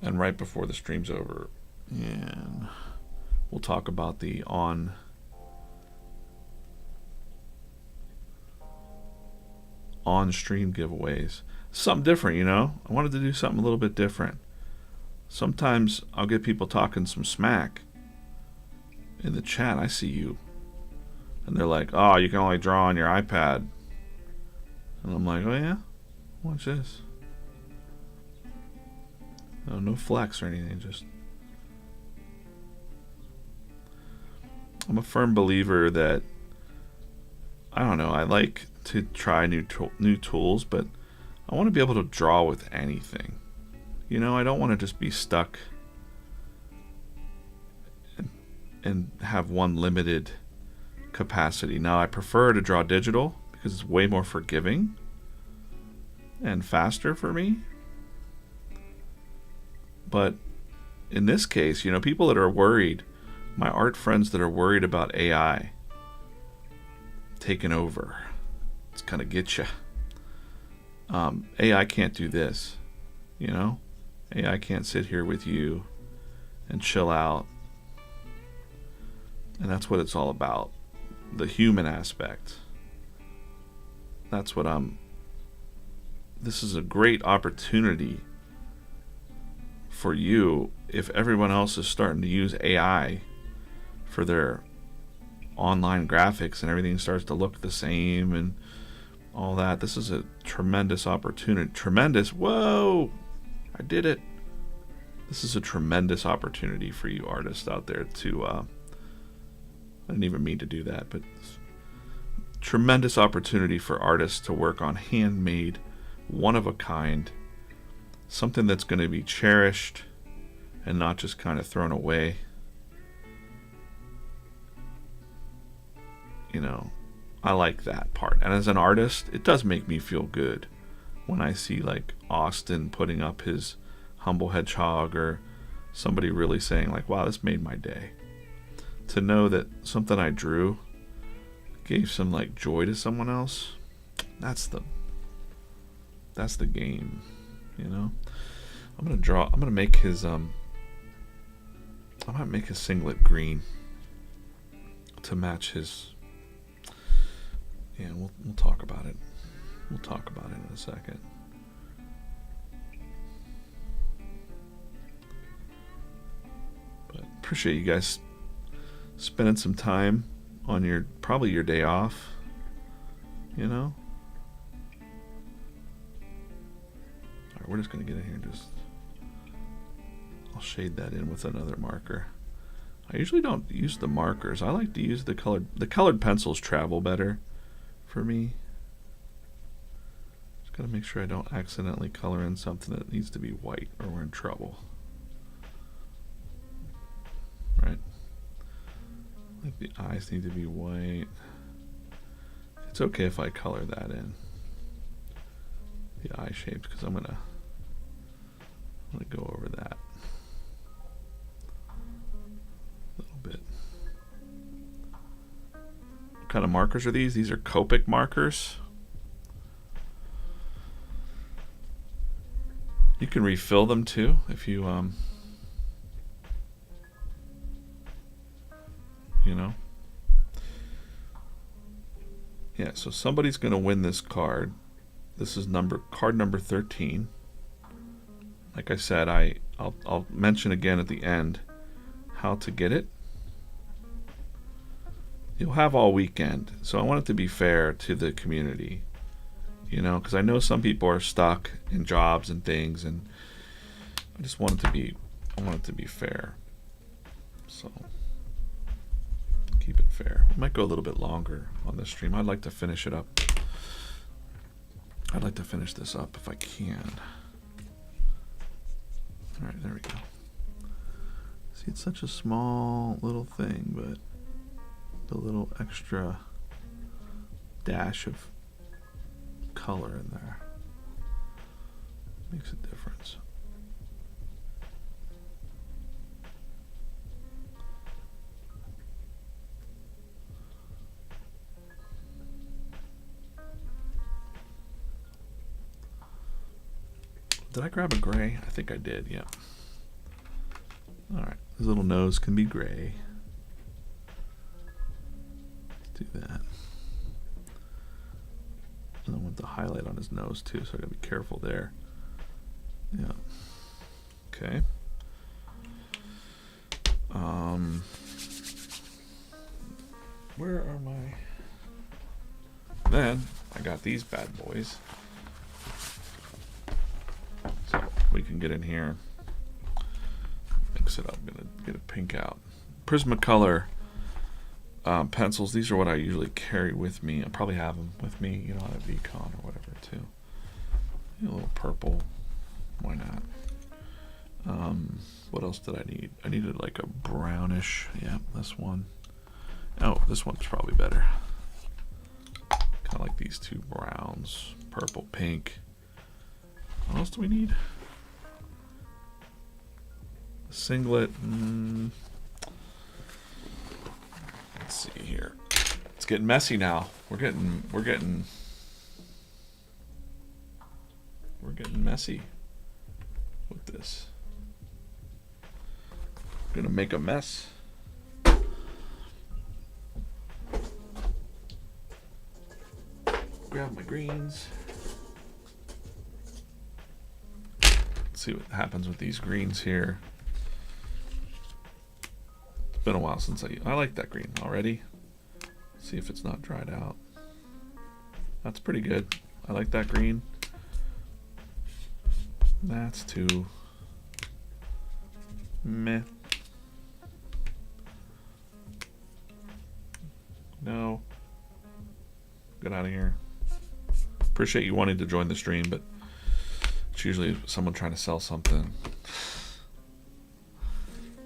And right before the stream's over, and we'll talk about the on-stream giveaways. Something different, you know? I wanted to do something a little bit different. Sometimes I'll get people talking some smack in the chat. I see you. And they're like, oh, you can only draw on your iPad. And I'm like, oh yeah? Watch this. Oh, no flex or anything, just... I'm a firm believer that I don't know. I like to try new tools, but I want to be able to draw with anything. You know, I don't want to just be stuck and have one limited capacity. Now, I prefer to draw digital because it's way more forgiving and faster for me. But in this case, you know, people that are worried, my art friends that are worried about AI taking over, it's gonna get you. AI can't do this, you know. AI can't sit here with you and chill out, and that's what it's all about, the human aspect. That's what this is a great opportunity for you if everyone else is starting to use AI for their online graphics and everything starts to look the same and all that. This is a tremendous opportunity. Tremendous. Whoa! I did it. This is a tremendous opportunity for you artists out there to I didn't even mean to do that, but tremendous opportunity for artists to work on handmade, one of a kind, something that's going to be cherished and not just kind of thrown away. You know, I like that part. And as an artist, it does make me feel good when I see like Austin putting up his humble hedgehog, or somebody really saying like, wow, this made my day. To know that something I drew gave some like joy to someone else, that's the game, you know. I'm gonna make his I might make his singlet green to match his. Yeah, we'll talk about it. We'll talk about it in a second. But appreciate you guys spending some time on probably your day off, you know. Alright, we're just gonna get in here and I'll shade that in with another marker. I usually don't use the markers. I like to use the colored pencils travel better for me. Just gotta make sure I don't accidentally color in something that needs to be white or we're in trouble. Right? Like the eyes need to be white. It's okay if I color that in, the eye shapes, because I'm gonna go over that a little bit. What kind of markers are these? These are Copic markers. You can refill them too if you you know. Yeah, so somebody's going to win this card. This is card number 13. Like I said, I'll mention again at the end how to get it. You'll have all weekend, so I want it to be fair to the community, you know, because I know some people are stuck in jobs and things, and I just want it to be fair. So keep it fair. We might go a little bit longer on this stream. I'd like to finish it up. I'd like to finish this up if I can. All right, there we go. See, it's such a small little thing, but the little extra dash of color in there makes a difference. Did I grab a gray? I think I did, yeah. Alright, his little nose can be gray. Let's do that. And I want the highlight on his nose too, so I gotta be careful there. Yeah. Okay. Where are my... Then, I got these bad boys. So we can get in here, mix it up, I'm gonna get a pink out. Prismacolor pencils. These are what I usually carry with me. I probably have them with me, you know, at VCon or whatever too. A little purple. Why not? What else did I need? I needed like a brownish. Yeah, this one. Oh, this one's probably better. Kind of like these two browns. Purple, pink. What else do we need? A singlet. Let's see here. It's getting messy now. We're getting messy with this. Gonna make a mess. Grab my greens. Let's see what happens with these greens here. It's been a while since I like that green already. See if it's not dried out. That's pretty good. I like that green. That's too meh. No. Get out of here. Appreciate you wanting to join the stream, but it's usually someone trying to sell something.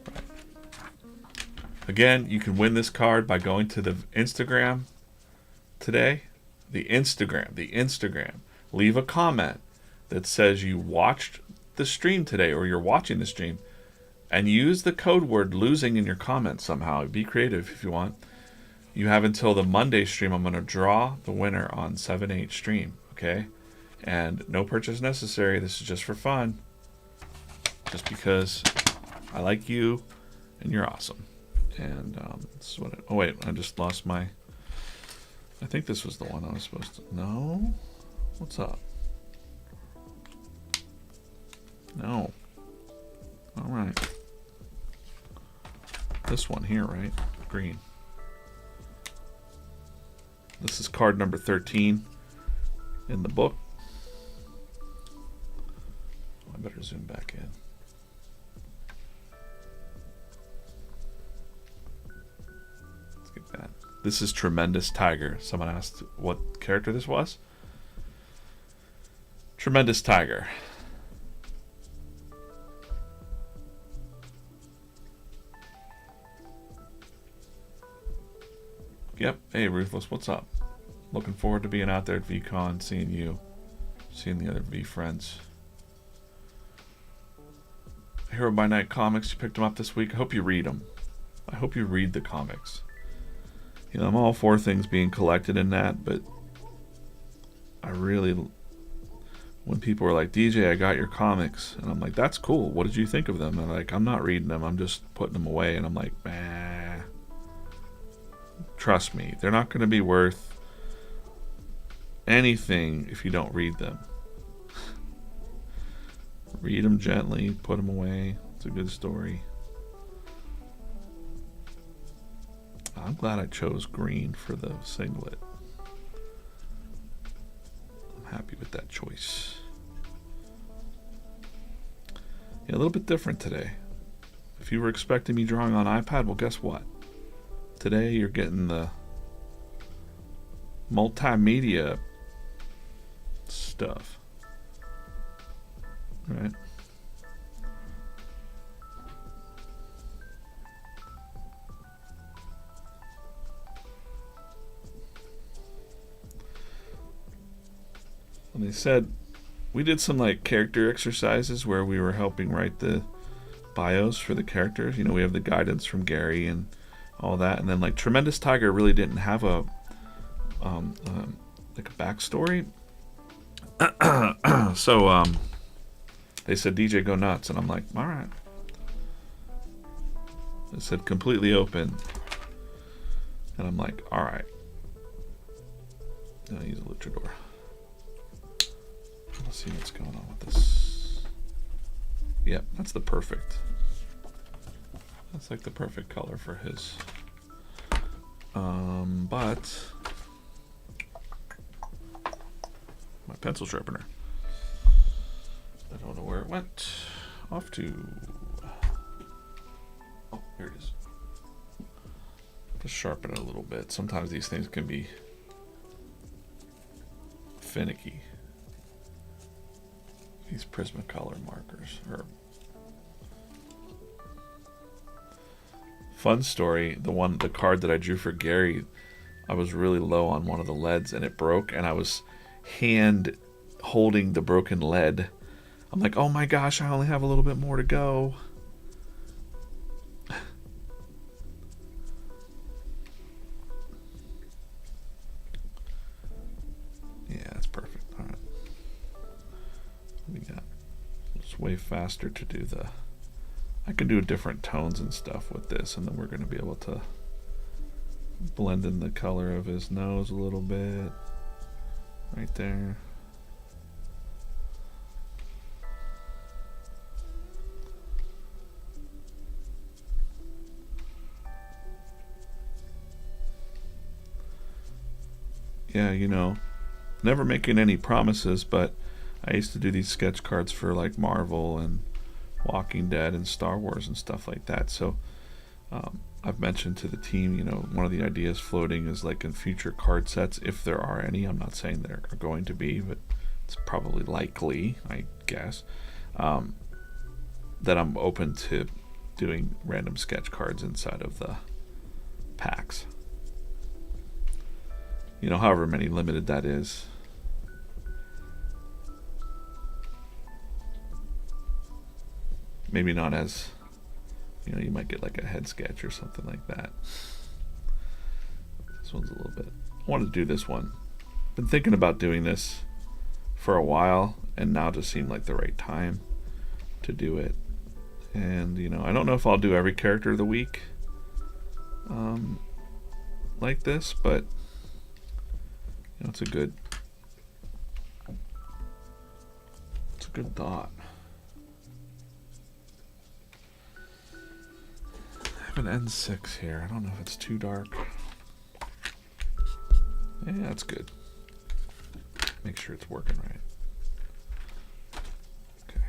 Right. Again, you can win this card by going to the Instagram today. The Instagram. Leave a comment that says you watched the stream today or you're watching the stream, and use the code word losing in your comments somehow. Be creative if you want. You have until the Monday stream. I'm going to draw the winner on 7/8 stream, okay? And no purchase necessary. This is just for fun. Just because I like you and you're awesome. And this is what oh wait, I just lost my... I think this was the one I was supposed to... No? What's up? No. All right. This one here, right? Green. This is card number 13 in the book. I better zoom back in. Let's get that. This is Tremendous Tiger. Someone asked what character this was. Tremendous Tiger. Yep. Hey, Ruthless, what's up? Looking forward to being out there at VCon, seeing you, seeing the other VeeFriends. Hero by Night comics, you picked them up this week. I hope you read them. I hope you read the comics. You know, I'm all for things being collected in that, but I really, when people are like, DJ, I got your comics, and I'm like, that's cool. What did you think of them? And they're like, I'm not reading them. I'm just putting them away. And I'm like, nah. Trust me, they're not going to be worth anything if you don't read them. Read them gently, put them away. It's a good story. I'm glad I chose green for the singlet. I'm happy with that choice. Yeah, a little bit different today. If you were expecting me drawing on iPad, well, guess what? Today you're getting the multimedia stuff, right? And they said we did some like character exercises where we were helping write the bios for the characters. You know, we have the guidance from Gary and all that, and then like Tremendous Tiger really didn't have a like a backstory. So they said, DJ, go nuts, and I'm like, all right. They said completely open, and I'm like, all right. I'll use a luchador. Let's see what's going on with this. Yep, that's the perfect. That's like the perfect color for his. But my pencil sharpener, I don't know where it went. Off to. Oh, here it is. Just sharpen it a little bit. Sometimes these things can be finicky. These Prismacolor markers. Fun story, the card that I drew for Gary, I was really low on one of the leads and it broke, and I was hand holding the broken lead. I'm like, oh my gosh, I only have a little bit more to go. Yeah, that's perfect. All right. We got, it's way faster to do the, I can do different tones and stuff with this, and then we're going to be able to blend in the color of his nose a little bit right there. Yeah, you know, never making any promises, but I used to do these sketch cards for like Marvel and Walking Dead and Star Wars and stuff like that. So I've mentioned to the team, you know, one of the ideas floating is like in future card sets, if there are any, I'm not saying there are going to be, but it's probably likely, I guess, that I'm open to doing random sketch cards inside of the packs. You know, however many limited that is. Maybe not as, you know, you might get like a head sketch or something like that. This one's a little bit, I want to do this one. Been thinking about doing this for a while, and now just seemed like the right time to do it. And, you know, I don't know if I'll do every character of the week like this, but you know, it's a good thought. I have an N6 here. I don't know if it's too dark. Yeah, that's good. Make sure it's working right. Okay.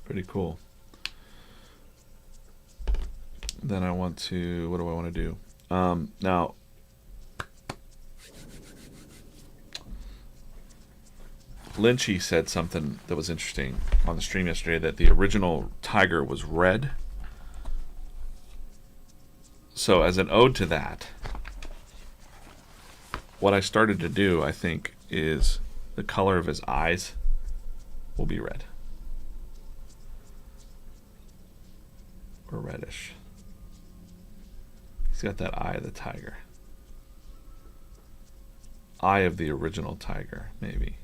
Pretty cool. Then I want to, what do I want to do? Now, Lynchy said something that was interesting on the stream yesterday, that the original tiger was red. So as an ode to that, what I started to do, I think, is the color of his eyes will be red. Or reddish. He's got that eye of the tiger. Eye of the original tiger, maybe.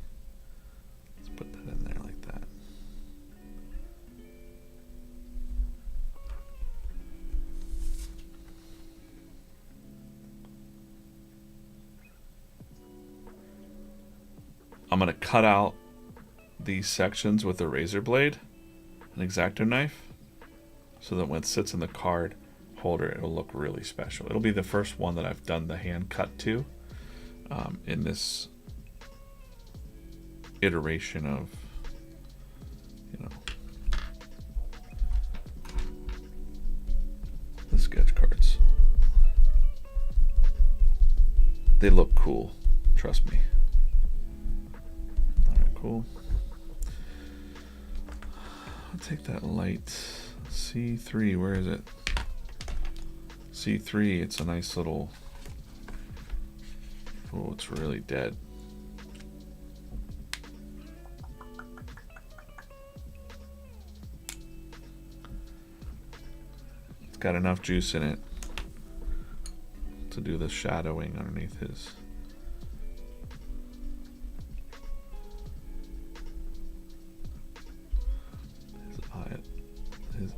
Let's put that in there like that. I'm going to cut out these sections with a razor blade, an X-Acto knife, so that when it sits in the card holder, it'll look really special. It'll be the first one that I've done the hand cut to in this iteration of, you know, the sketch cards. They look cool, trust me. All right, cool. I'll take that light C3, where is it? C3, it's a nice little, oh, it's really dead. It's got enough juice in it to do the shadowing underneath his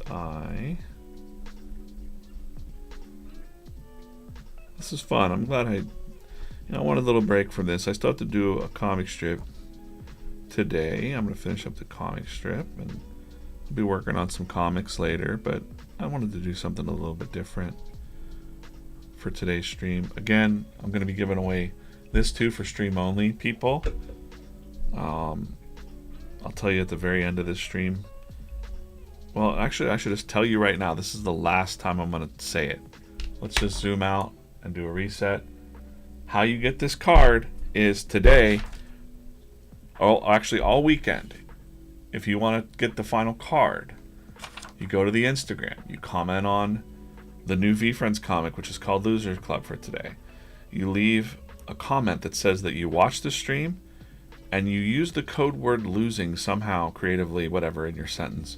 eye. This is fun. I'm glad I want a little break from this. I still have to do a comic strip today. I'm going to finish up the comic strip, and I'll be working on some comics later, but I wanted to do something a little bit different for today's stream. Again, I'm going to be giving away this too for stream only people. I'll I'll tell you at the very end of this stream. Well, actually, I should just tell you right now. This is the last time I'm going to say it. Let's just zoom out and do a reset. How you get this card is today, actually all weekend. If you want to get the final card, you go to the Instagram. You comment on the new VeeFriends comic, which is called Losers Club for today. You leave a comment that says that you watched the stream and you use the code word losing somehow, creatively, whatever, in your sentence.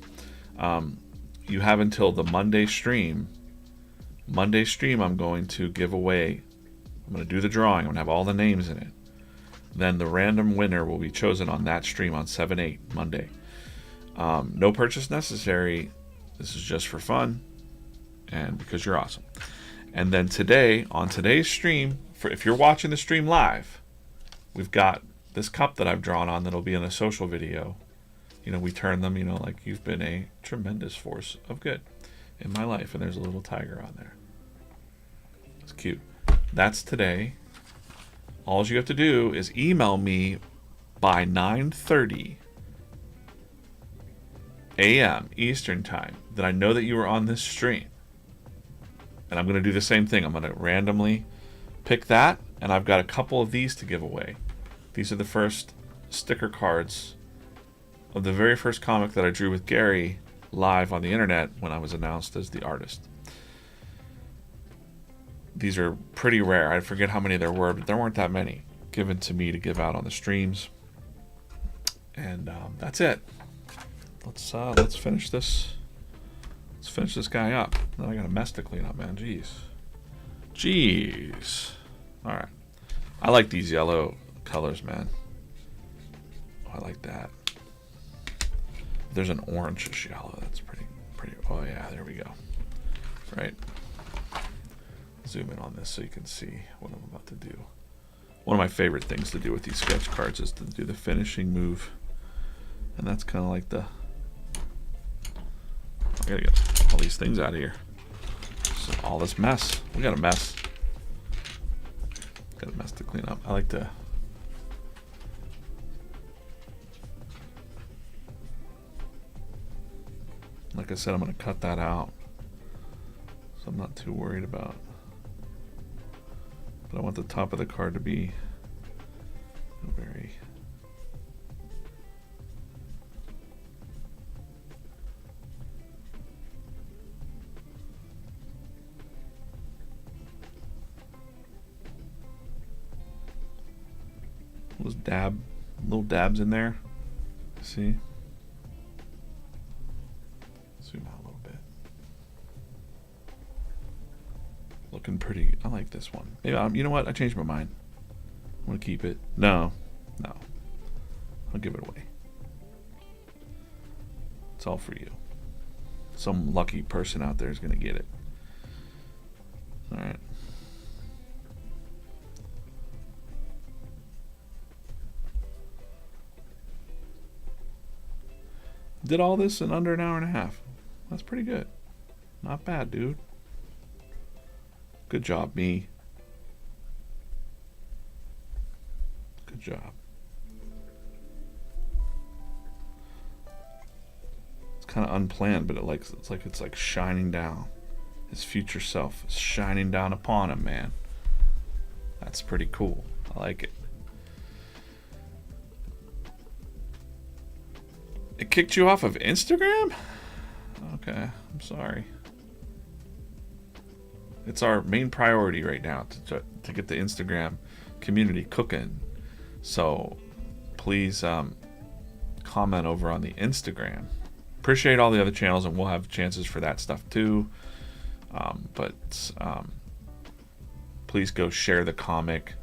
You have until the Monday stream. Monday stream, I'm going to give away, I'm going to do the drawing. I'm going to have all the names in it. Then the random winner will be chosen on that stream on 7/8, Monday. No purchase necessary. This is just for fun and because you're awesome. And then today, on today's stream, if you're watching the stream live, we've got this cup that I've drawn on that'll be in a social video. You know, we turn them, you know, like you've been a tremendous force of good in my life. And there's a little tiger on there. It's cute. That's today. All you have to do is email me by 9:30 a.m. Eastern time that I know that you were on this stream. And I'm going to do the same thing. I'm going to randomly pick that, and I've got a couple of these to give away. These are the first sticker cards of the very first comic that I drew with Gary live on the internet when I was announced as the artist. These are pretty rare. I forget how many there were, but there weren't that many given to me to give out on the streams. And that's it. Let's finish this. Let's finish this guy up. Then I got a mess to clean up, man. Jeez. All right. I like these yellow colors, man. Oh, I like that. There's an orange yellow. That's pretty. Oh yeah, there we go. Right. Zoom in on this so you can see what I'm about to do. One of my favorite things to do with these sketch cards is to do the finishing move, and that's kind of like the. I gotta get all these things out of here. So all this mess. We got a mess. Got a mess to clean up. I like to. Like I said, I'm going to cut that out. So I'm not too worried about. But I want the top of the card to be very. Those little dabs in there. See? Zoom out a little bit. Looking pretty. I like this one. Maybe you know what? I changed my mind. I want to keep it. No. I'll give it away. It's all for you. Some lucky person out there is going to get it. All right. Did all this in under an hour and a half. That's pretty good. Not bad, dude. Good job, me. Good job. It's kind of unplanned, but it's like shining down. His future self is shining down upon him, man. That's pretty cool. I like it. It kicked you off of Instagram? Okay, I'm sorry. It's our main priority right now to get the Instagram community cooking. So please comment over on the Instagram. Appreciate all the other channels, and we'll have chances for that stuff too. But please go share the comic.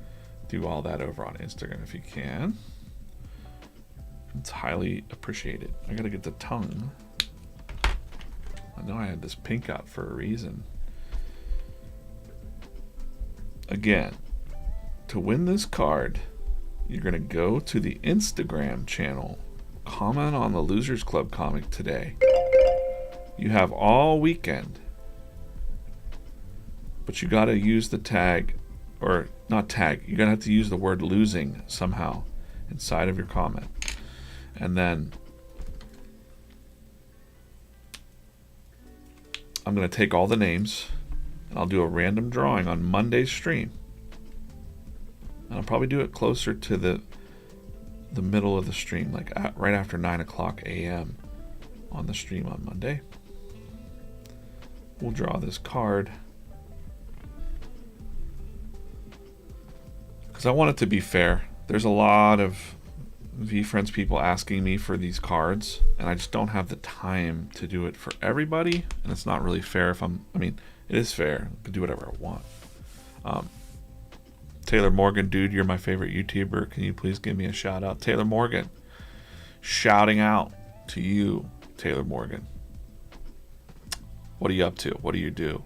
Do all that over on Instagram if you can. It's highly appreciated. I gotta get the tongue. I know I had this pink out for a reason. Again, to win this card, you're gonna go to the Instagram channel, comment on the Losers Club comic today. You have all weekend, but you gotta use the tag, or not tag, you're gonna have to use the word losing somehow inside of your comment. And then I'm going to take all the names and I'll do a random drawing on Monday's stream. And I'll probably do it closer to the middle of the stream, like right after 9 o'clock a.m. on the stream on Monday. We'll draw this card because I want it to be fair. There's a lot of VeeFriends people asking me for these cards, and I just don't have the time to do it for everybody, and it's not really fair if I mean, it is fair. I can do whatever I want. Taylor Morgan, dude, you're my favorite YouTuber. Can you please give me a shout out? Taylor Morgan. Shouting out to you, Taylor Morgan. What are you up to? What do you do?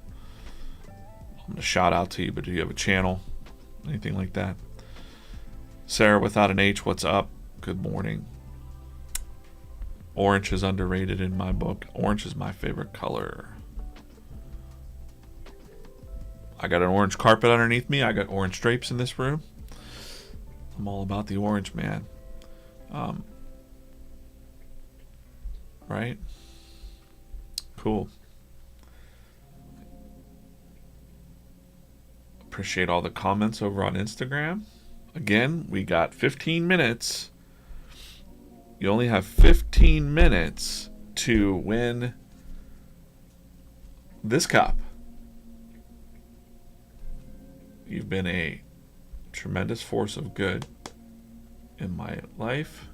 I'm going to shout out to you, but do you have a channel? Anything like that? Sarah without an H, what's up? Good morning. Orange is underrated in my book. Orange is my favorite color. I got an orange carpet underneath me. I got orange drapes in this room. I'm all about the orange, man. Right? Cool. Appreciate all the comments over on Instagram. Again, we got 15 minutes. You only have 15 minutes to win this cup. You've been a tremendous force of good in my life.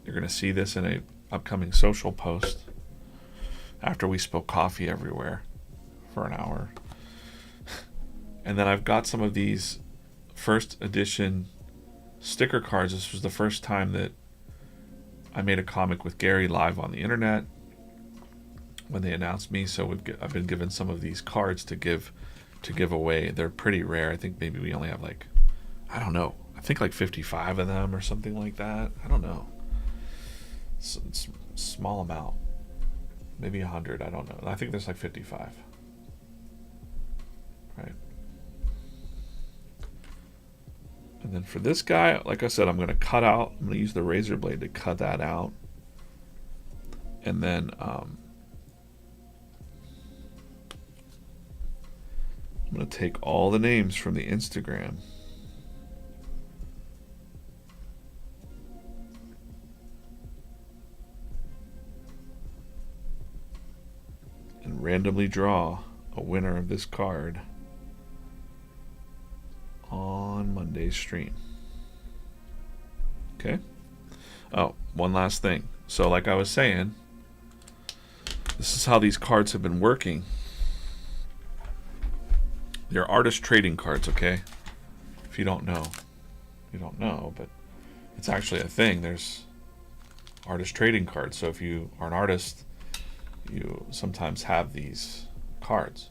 You're going to see this in an upcoming social post after we spill coffee everywhere for an hour. And then I've got some of these first edition sticker cards. This was the first time that I made a comic with Gary live on the internet when they announced me. So I've been given some of these cards to give away. They're pretty rare. I think maybe we only have like, I don't know, I think like 55 of them or something like that. I don't know. It's a small amount. Maybe 100. I don't know. I think there's like 55. Right. And then for this guy, like I said, I'm going to use the razor blade to cut that out. And then I'm going to take all the names from the Instagram. And randomly draw a winner of this card on Monday's stream. Okay. Oh, one last thing. So like I was saying, this is how these cards have been working. They're artist trading cards, okay? If you don't know, you don't know, but it's actually a thing. There's artist trading cards. So if you are an artist, you sometimes have these cards.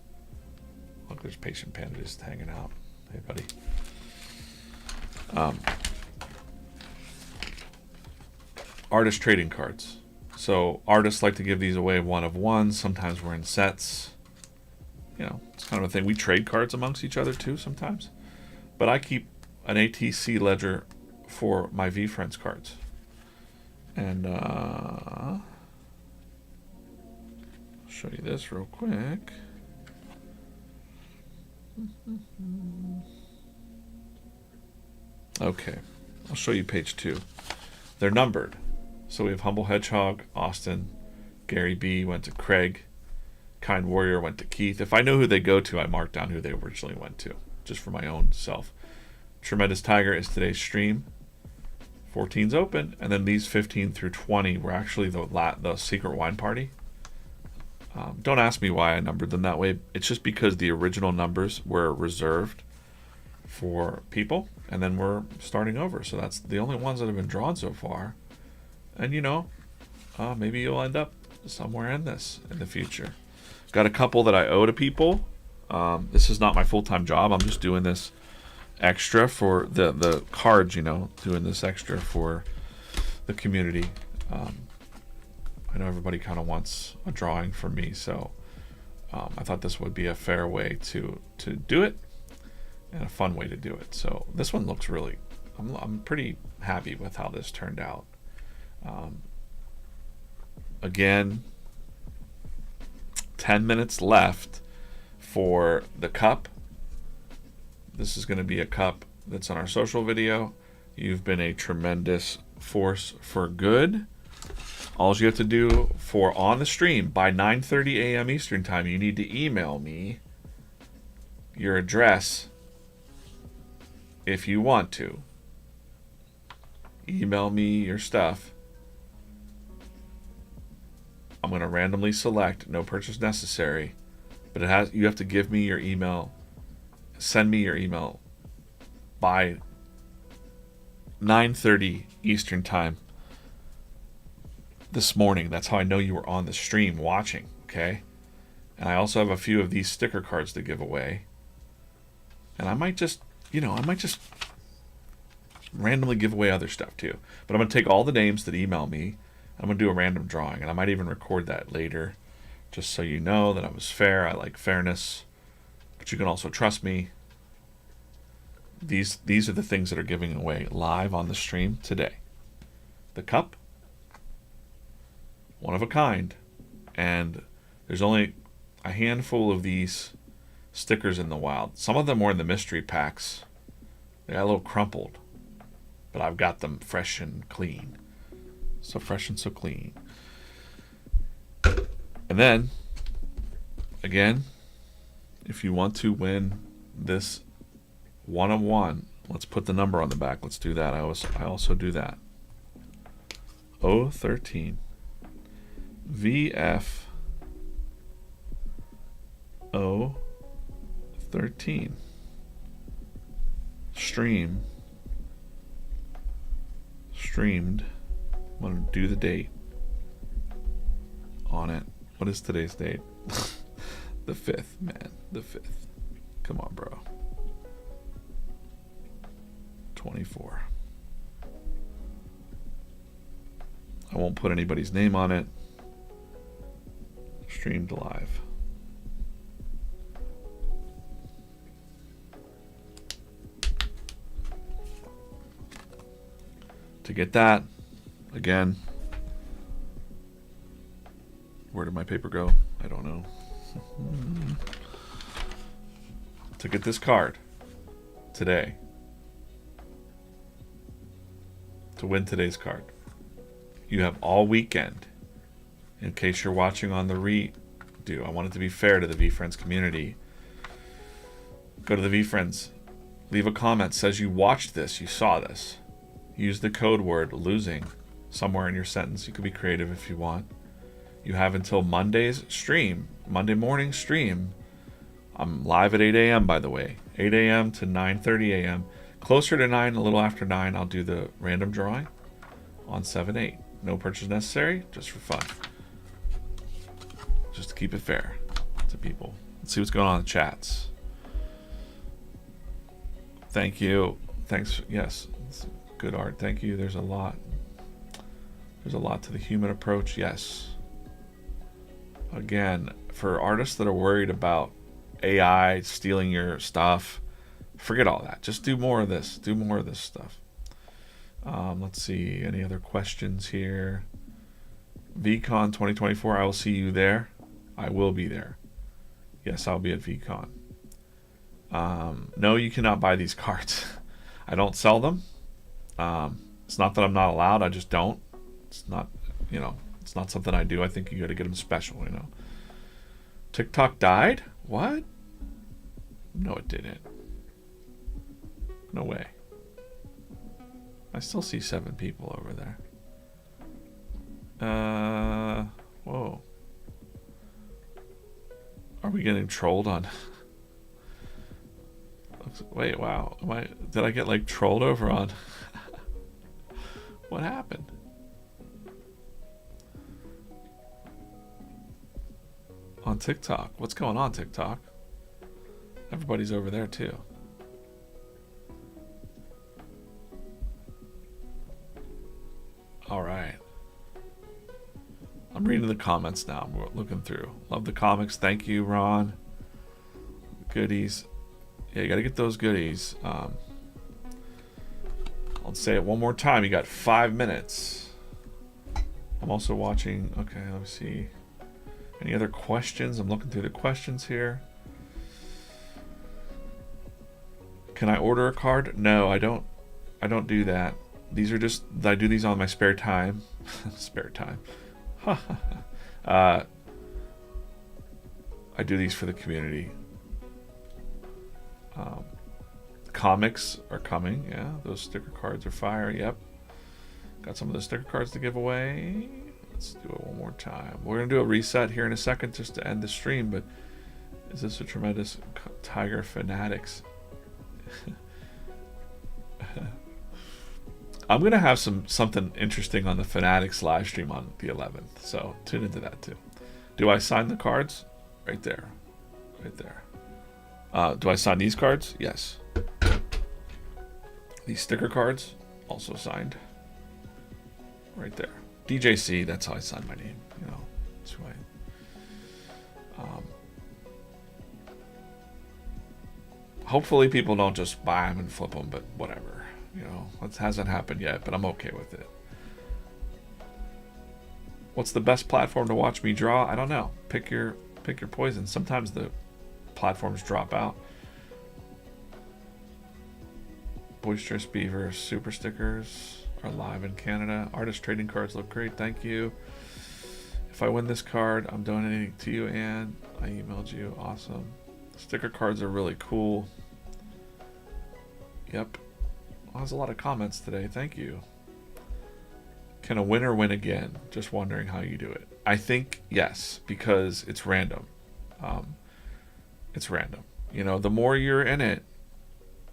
Look, there's Patient Panda just hanging out. Hey, buddy. Artist trading cards. So artists like to give these away one of one. Sometimes we're in sets. You know, it's kind of a thing. We trade cards amongst each other too sometimes. But I keep an ATC ledger for my VeeFriends cards. And I'll show you this real quick. Okay, I'll show you page 2. They're numbered. So we have Humble Hedgehog, Austin, Gary B went to Craig, Kind Warrior went to Keith. If I know who they go to, I mark down who they originally went to, just for my own self. Tremendous Tiger is today's stream. 14's open, and then these 15 through 20 were actually the secret wine party. Don't ask me why I numbered them that way. It's just because the original numbers were reserved for people, and then we're starting over. So that's the only ones that have been drawn so far. And you know, maybe you'll end up somewhere in this in the future. Got a couple that I owe to people. This is not my full-time job. I'm just doing this extra for the cards, you know, doing this extra for the community. I know everybody kind of wants a drawing from me, so I thought this would be a fair way to do it and a fun way to do it. So this one looks really I'm pretty happy with how this turned out. Again, 10 minutes left for the cup. This is going to be a cup that's on our social video. You've been a tremendous force for good. All you have to do for on the stream by 9:30 a.m. Eastern time, you need to email me your address if you want to. Email me your stuff. I'm going to randomly select, no purchase necessary, but you have to give me your email, send me your email by 9:30 Eastern time this morning. That's how I know you were on the stream watching, okay? And I also have a few of these sticker cards to give away. And I might just, randomly give away other stuff too. But I'm going to take all the names that email me. I'm going to do a random drawing, and I might even record that later, just so you know that I was fair. I like fairness, but you can also trust me. These are the things that are giving away live on the stream today. The cup, one of a kind, and there's only a handful of these stickers in the wild. Some of them were in the mystery packs. They got a little crumpled, but I've got them fresh and clean. So fresh and so clean. And then, again, if you want to win this one-on-one, let's put the number on the back. Let's do that. I also do that. 013 VF 013 streamed. I'm going to do the date on it. What is today's date? The 5th, man. The 5th. Come on, bro. 24. I won't put anybody's name on it. Streamed live. To get that, again, where did my paper go? I don't know. To get this card today, to win today's card, you have all weekend. In case you're watching on the redo, I want it to be fair to the VeeFriends community. Go to the VeeFriends, leave a comment, says you watched this, you saw this. Use the code word losing somewhere in your sentence. You could be creative if you want. You have until Monday's stream, Monday morning stream. I'm live at 8 a.m. by the way, 8 a.m. to 9:30 a.m. Closer to 9, a little after 9, I'll do the random drawing on 7/8. No purchase necessary, just for fun. Just to keep it fair to people. Let's see what's going on in the chats. Thank you. Thanks. Yes. Good art. Thank you. There's a lot. There's a lot to the human approach. Yes. Again, for artists that are worried about AI stealing your stuff, forget all that. Just do more of this. Do more of this stuff. Let's see. Any other questions here? VCon 2024. I will see you there. I will be there. Yes, I'll be at VCon. No, you cannot buy these cards. I don't sell them. It's not that I'm not allowed. I just don't. It's not, it's not something I do. I think you got to get them special, TikTok died? What? No, it didn't. No way. I still see 7 people over there. Whoa. Are we getting trolled on? Wait, wow. Did I get trolled over on? What happened? On TikTok. What's going on, TikTok? Everybody's over there too. All right. I'm reading the comments now. I'm looking through. Love the comics. Thank you, Ron. Goodies. Yeah, you got to get those goodies. Let's say it one more time. You got 5 minutes. I'm also watching. Okay, let me see. Any other questions? I'm looking through the questions here. Can I order a card? No, I don't. I don't do that. These are just, I do these on my spare time. Spare time. I do these for the community. Comics are coming. Yeah, those sticker cards are fire. Yep. Got some of the sticker cards to give away. Let's do it one more time. We're going to do a reset here in a second just to end the stream, but is this a tremendous Tiger Fanatics? I'm going to have something interesting on the Fanatics live stream on the 11th, so tune into that too. Do I sign the cards? Right there. Right there. Do I sign these cards? Yes. These sticker cards, also signed. Right there. DJC, that's how I sign my name. You know, that's who hopefully people don't just buy them and flip them, but whatever. You know, that hasn't happened yet, but I'm okay with it. What's the best platform to watch me draw? I don't know. Pick your poison. Sometimes the platforms drop out. Boisterous Beaver super stickers are live in Canada. Artist trading cards look great. Thank you. If I win this card, I'm donating to you, Anne. I emailed you. Awesome. Sticker cards are really cool. Yep. Well, there's a lot of comments today. Thank you. Can a winner win again? Just wondering how you do it. I think yes, because it's random. It's random. You know, the more you're in it,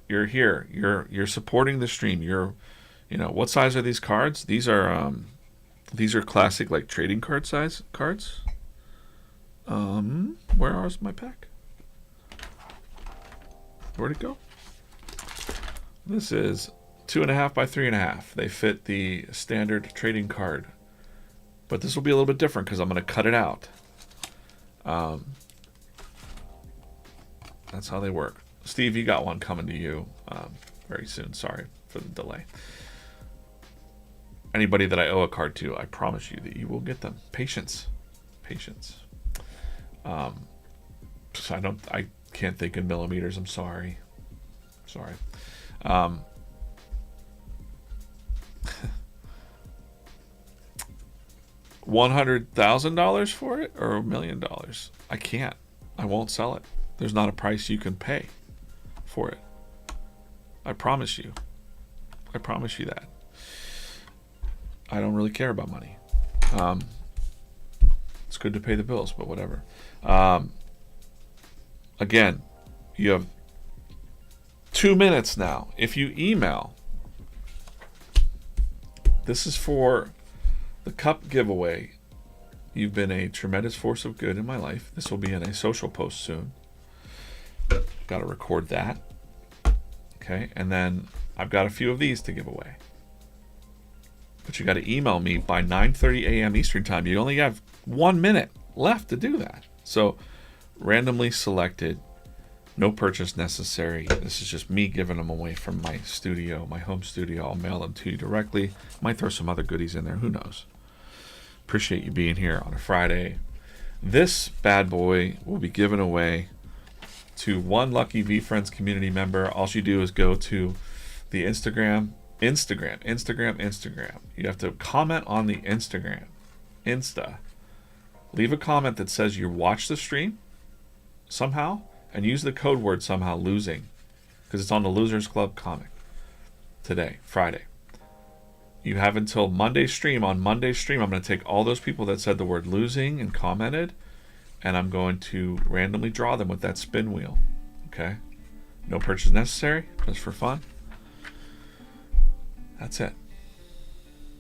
you're here. You're supporting the stream. You know, what size are these cards? These are classic like trading card size cards. Where is my pack? Where'd it go? This is 2.5 by 3.5. They fit the standard trading card, but this will be a little bit different because I'm going to cut it out. That's how they work. Steve, you got one coming to you very soon. Sorry for the delay. Anybody that I owe a card to, I promise you that you will get them. Patience. Patience. So I can't think in millimeters. I'm sorry. Sorry. $100,000 for it or $1 million? I can't. I won't sell it. There's not a price you can pay for it. I promise you. I promise you that. I don't really care about money. It's good to pay the bills, but whatever. Again, you have 2 minutes now. If you email, this is for the cup giveaway. You've been a tremendous force of good in my life. This will be in a social post soon. Got to record that. Okay, and then I've got a few of these to give away. But you got to email me by 9:30 a.m. Eastern time. You only have 1 minute left to do that. So randomly selected, no purchase necessary. This is just me giving them away from my studio, my home studio. I'll mail them to you directly. Might throw some other goodies in there. Who knows? Appreciate you being here on a Friday. This bad boy will be given away to one lucky VeeFriends community member. All you do is go to the Instagram. You have to comment on the Instagram. Leave a comment that says you watched the stream somehow and use the code word somehow losing, because it's on the Losers Club comic today, Friday. You have until Monday stream. On Monday stream, I'm going to take all those people that said the word losing and commented, and I'm going to randomly draw them with that spin wheel. Okay? No purchase necessary, just for fun. That's it.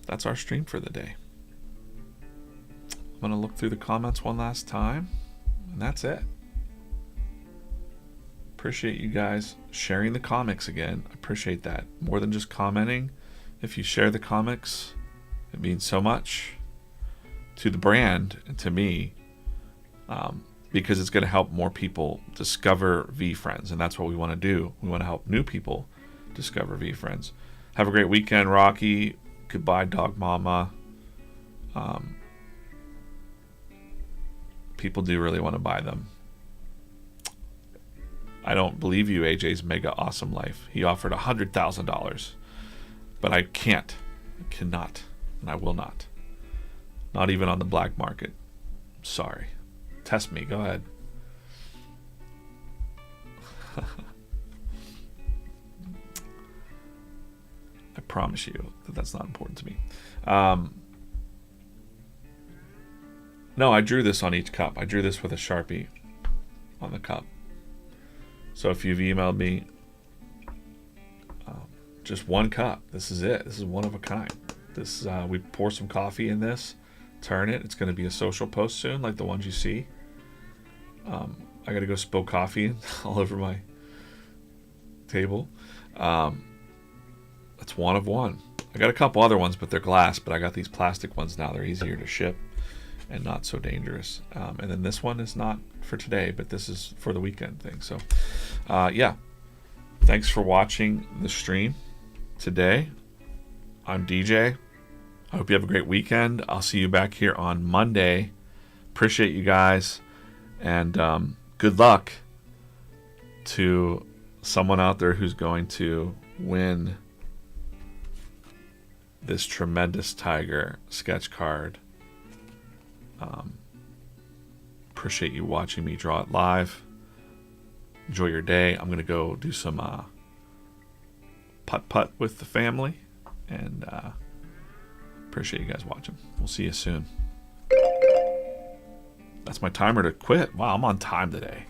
That's our stream for the day. I'm going to look through the comments one last time, and that's it. Appreciate you guys sharing the comics again. I appreciate that. More than just commenting. If you share the comics, it means so much to the brand and to me, because it's going to help more people discover VeeFriends, and that's what we want to do. We want to help new people discover VeeFriends. Have a great weekend, Rocky. Goodbye, Dog Mama. People do really want to buy them. I don't believe you, AJ's Mega Awesome Life. He offered $100,000. But I can't. I cannot. And I will not. Not even on the black market. Sorry. Test me. Go ahead. I promise you that that's not important to me. No, I drew this on each cup. I drew this with a Sharpie on the cup. So if you've emailed me, just one cup. This is it. This is one of a kind. This we pour some coffee in this, turn it. It's going to be a social post soon, like the ones you see. I got to go spill coffee all over my table. That's one of one. I got a couple other ones, but they're glass. But I got these plastic ones now. They're easier to ship and not so dangerous. And then this one is not for today, but this is for the weekend thing. So, yeah. Thanks for watching the stream today. I'm DJ. I hope you have a great weekend. I'll see you back here on Monday. Appreciate you guys. And good luck to someone out there who's going to win this tremendous tiger sketch card. Appreciate you watching me draw it live. Enjoy your day. I'm going to go do some putt-putt with the family. And appreciate you guys watching. We'll see you soon. That's my timer to quit. Wow, I'm on time today.